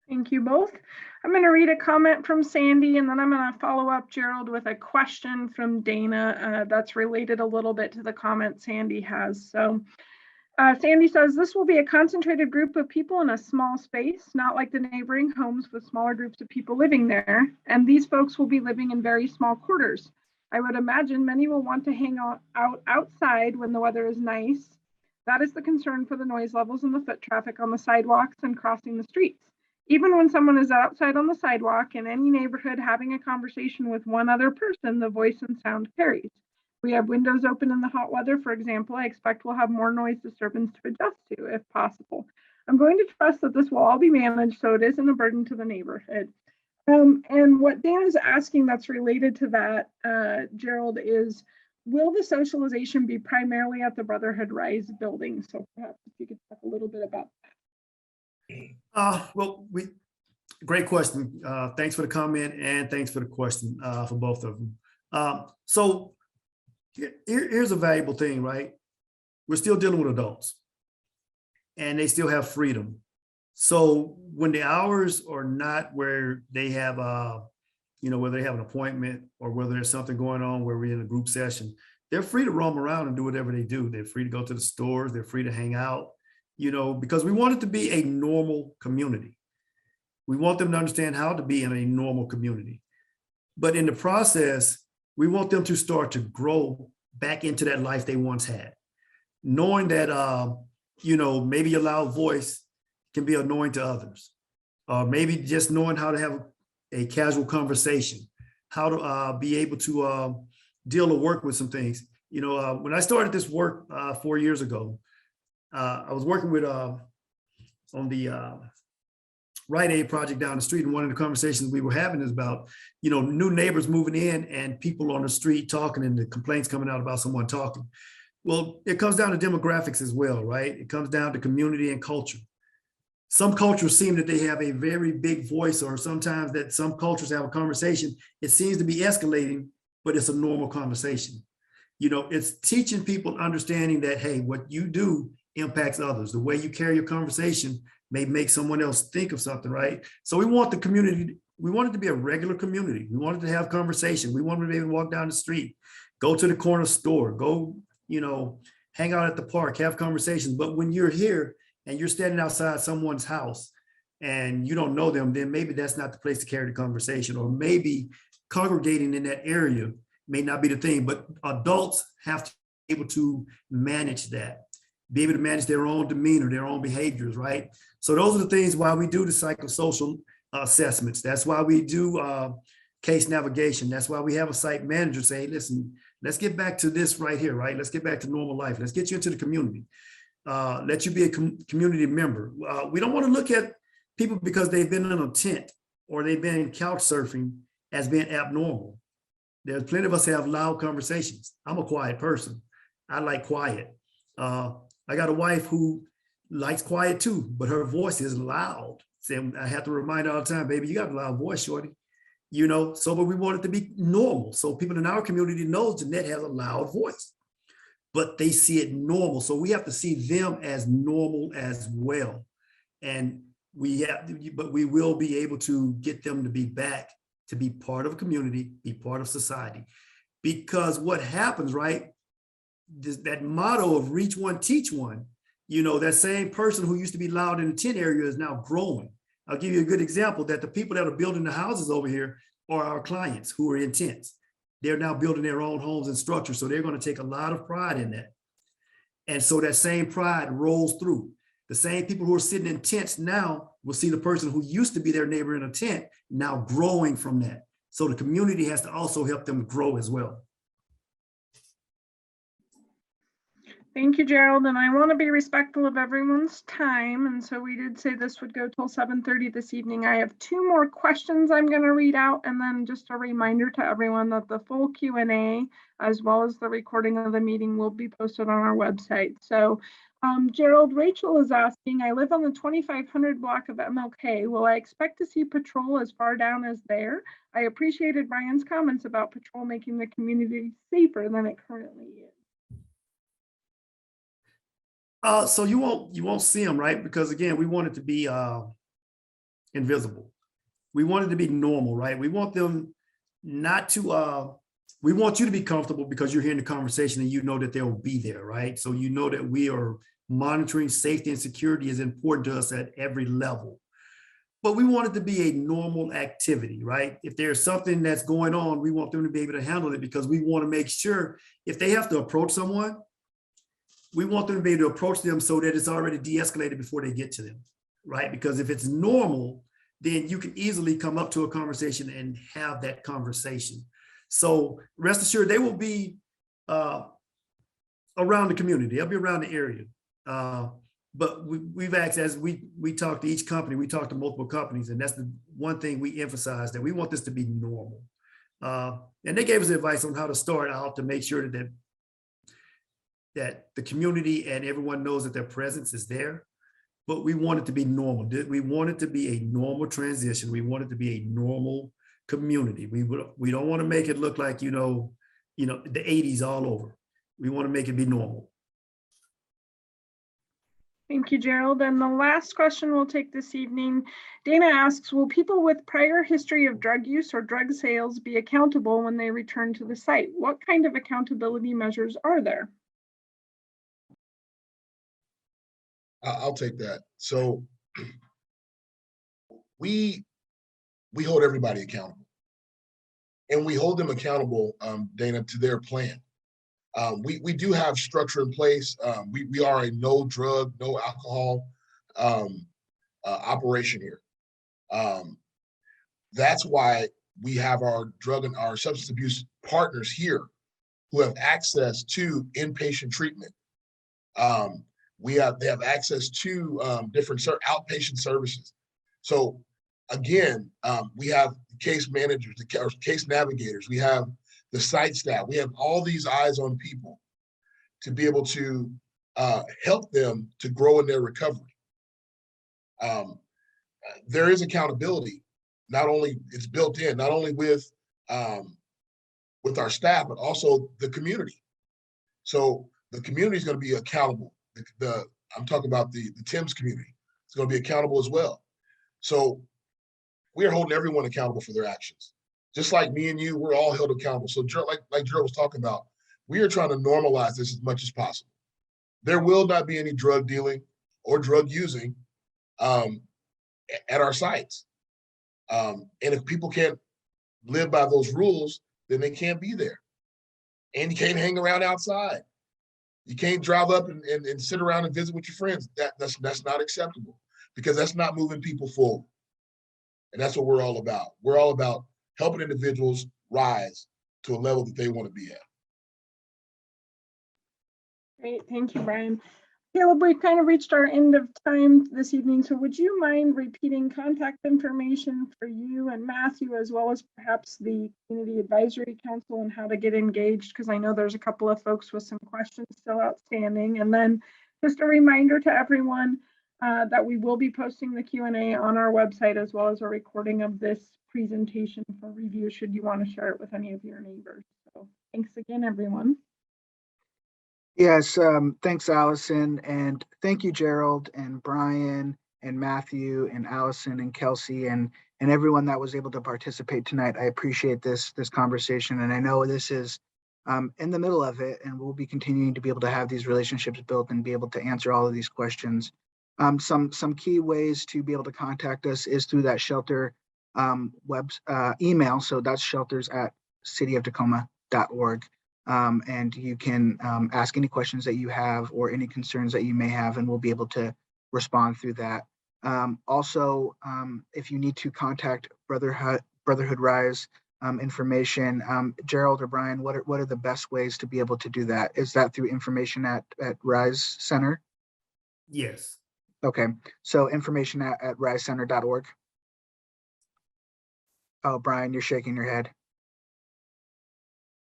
Thank you both. I'm going to read a comment from Sandy, and then I'm going to follow up, Gerald, with a question from Dana that's related a little bit to the comment Sandy has. So Sandy says, this will be a concentrated group of people in a small space, not like the neighboring homes with smaller groups of people living there. And these folks will be living in very small quarters. I would imagine many will want to hang out outside when the weather is nice. That is the concern for the noise levels and the foot traffic on the sidewalks and crossing the streets. Even when someone is outside on the sidewalk in any neighborhood having a conversation with one other person, the voice and sound carries. We have windows open in the hot weather, for example. I expect we'll have more noise disturbance to adjust to if possible. I'm going to trust that this will all be managed so it isn't a burden to the neighborhood. And what Dan is asking that's related to that, Gerald, is will the socialization be primarily at the Brotherhood RISE building? So perhaps if you could talk a little bit about that. Well, great question. Thanks for the comment, and thanks for the question for both of them. So here's a valuable thing, right? We're still dealing with adults, and they still have freedom. So when the hours are not where they have, whether they have an appointment or whether there's something going on where we're in a group session, they're free to roam around and do whatever they do. They're free to go to the stores. They're free to hang out, because we want it to be a normal community. We want them to understand how to be in a normal community. But in the process, we want them to start to grow back into that life they once had, knowing that, maybe a loud voice can be annoying to others, or maybe just knowing how to have a casual conversation, how to be able to deal or work with some things. When I started this work 4 years ago, I was working with on the Rite Aid project down the street, and one of the conversations we were having is about, new neighbors moving in and people on the street talking and the complaints coming out about someone talking. Well, it comes down to demographics as well, right? It comes down to community and culture. Some cultures seem that they have a very big voice, or sometimes that some cultures have a conversation. It seems to be escalating, but it's a normal conversation. It's teaching people understanding that, hey, what you do impacts others. The way you carry your conversation may make someone else think of something, right? So we want the community, we want it to be a regular community. We want it to have conversation. We want them to be able to walk down the street, go to the corner store, go, hang out at the park, have conversations. But when you're here and you're standing outside someone's house and you don't know them, then maybe that's not the place to carry the conversation, or maybe congregating in that area may not be the thing. But adults have to be able to manage that, be able to manage their own demeanor, their own behaviors, right? So those are the things why we do the psychosocial assessments. That's why we do case navigation. That's why we have a site manager say, listen, let's get back to this right here, right? Let's get back to normal life. Let's get you into the community. Let you be a community member. We don't want to look at people because they've been in a tent or they've been couch surfing as being abnormal. There's plenty of us have loud conversations. I'm a quiet person. I like quiet. I got a wife who likes quiet too, but her voice is loud. So I have to remind her all the time, baby, you got a loud voice, shorty. But we want it to be normal. So people in our community know Jeanette has a loud voice, but they see it normal. So we have to see them as normal as well. And but we will be able to get them to be back, to be part of a community, be part of society. Because what happens, right? That motto of reach one, teach one, that same person who used to be loud in the tent area is now growing. I'll give you a good example that the people that are building the houses over here are our clients who are in tents. They're now building their own homes and structures. So they're going to take a lot of pride in that. And so that same pride rolls through. The same people who are sitting in tents now will see the person who used to be their neighbor in a tent now growing from that. So the community has to also help them grow as well. Thank you, Gerald. And I want to be respectful of everyone's time. And so we did say this would go till 7:30 this evening. I have 2 more questions I'm going to read out. And then just a reminder to everyone that the full Q&A, as well as the recording of the meeting, will be posted on our website. So Gerald, Rachel is asking, I live on the 2500 block of MLK. Will I expect to see patrol as far down as there? I appreciated Brian's comments about patrol making the community safer than it currently is. So you won't see them, right? Because again, we want it to be invisible. We want it to be normal, right? We want them not to, we want you to be comfortable because you're hearing the conversation and you know that they'll be there, right? So you know that we are monitoring safety and security is important to us at every level. But we want it to be a normal activity, right? If there's something that's going on, we want them to be able to handle it because we want to make sure if they have to approach someone, we want them to be able to approach them so that it's already de-escalated before they get to them, right? Because if it's normal, then you can easily come up to a conversation and have that conversation. So rest assured, they will be around the community. They'll be around the area. But we've asked, as we talk to each company, we talk to multiple companies, and that's the one thing we emphasize, that we want this to be normal. And they gave us advice on how to start out to make sure that the community and everyone knows that their presence is there, but we want it to be normal. We want it to be a normal transition. We want it to be a normal community. We don't want to make it look like, the 80s all over. We want to make it be normal. Thank you, Gerald. And the last question we'll take this evening, Dana asks, will people with prior history of drug use or drug sales be accountable when they return to the site? What kind of accountability measures are there? I'll take that. So we hold everybody accountable, and we hold them accountable, Dana, to their plan. We do have structure in place. We are a no drug, no alcohol operation here. That's why we have our drug and our substance abuse partners here who have access to inpatient treatment. They have access to different outpatient services. So again, we have case managers, or case navigators, we have the site staff, we have all these eyes on people to be able to help them to grow in their recovery. There is accountability. Not only it's built in, not only with our staff, but also the community. So the community is going to be accountable. I'm talking about the Tim's community. It's going to be accountable as well. So we are holding everyone accountable for their actions. Just like me and you, we're all held accountable. So like Gerald was talking about, we are trying to normalize this as much as possible. There will not be any drug dealing or drug using at our sites. And if people can't live by those rules, then they can't be there. And you can't hang around outside. You can't drive up and sit around and visit with your friends. That's not acceptable, because that's not moving people forward. And that's what we're all about. We're all about helping individuals rise to a level that they want to be at. Great, thank you, Brian. Caleb, we've kind of reached our end of time this evening, so would you mind repeating contact information for you and Matthew, as well as perhaps the Community Advisory Council, and how to get engaged? Because I know there's a couple of folks with some questions still outstanding. And then just a reminder to everyone that we will be posting the Q&A on our website, as well as a recording of this presentation for review, should you want to share it with any of your neighbors. So thanks again, everyone. Yes, thanks, Allison, and thank you, Gerald and Brian and Matthew and Allison and Kelsey and everyone that was able to participate tonight. I appreciate this conversation, and I know this is in the middle of it, and we'll be continuing to be able to have these relationships built and be able to answer all of these questions. Some key ways to be able to contact us is through that shelter email. So that's shelters@cityoftacoma.org. And you can ask any questions that you have or any concerns that you may have, and we'll be able to respond through that. Also, if you need to contact Brotherhood RISE information, Gerald or Brian, what are the best ways to be able to do that? Is that through information at RISE Center? Yes. Okay, so information at risecenter.org. Oh, Brian, you're shaking your head.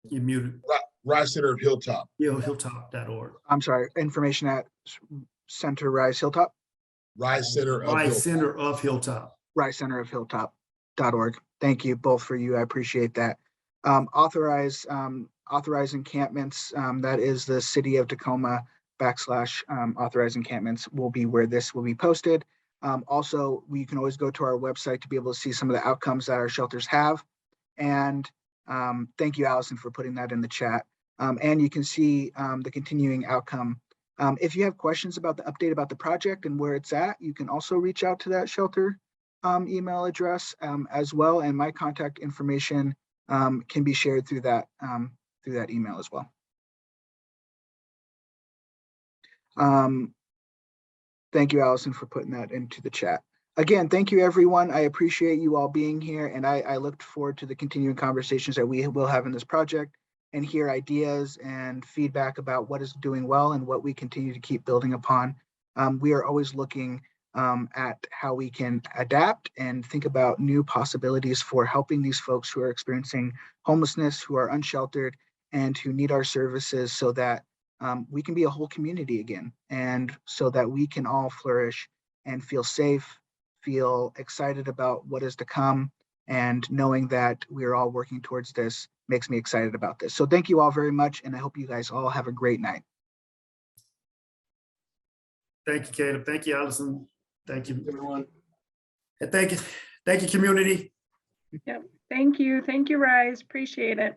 You're muted. Rise Center of Hilltop. Hilltop.org. I'm sorry, information at Center Rise Hilltop? Rise Center of Rise Hilltop. Center of Hilltop. Rise Center of Hilltop.org. Thank you both for you. I appreciate that. Authorize encampments. That is the City of Tacoma /authorize encampments will be where this will be posted. Also, you can always go to our website to be able to see some of the outcomes that our shelters have. And thank you, Allison, for putting that in the chat. And you can see the continuing outcome. If you have questions about the update about the project and where it's at, you can also reach out to that shelter email address as well. And my contact information can be shared through that email as well. Thank you, Allison, for putting that into the chat. Again, thank you, everyone. I appreciate you all being here, and I look forward to the continuing conversations that we will have in this project and hear ideas and feedback about what is doing well and what we continue to keep building upon. We are always looking at how we can adapt and think about new possibilities for helping these folks who are experiencing homelessness, who are unsheltered, and who need our services, so that we can be a whole community again, and so that we can all flourish and feel safe, feel excited about what is to come, and knowing that we're all working towards this makes me excited about this. So thank you all very much, and I hope you guys all have a great night. Thank you, Caleb. Thank you, Allison. Thank you, Everyone. and thank you, community. Yep. Thank you, Rise. Appreciate it.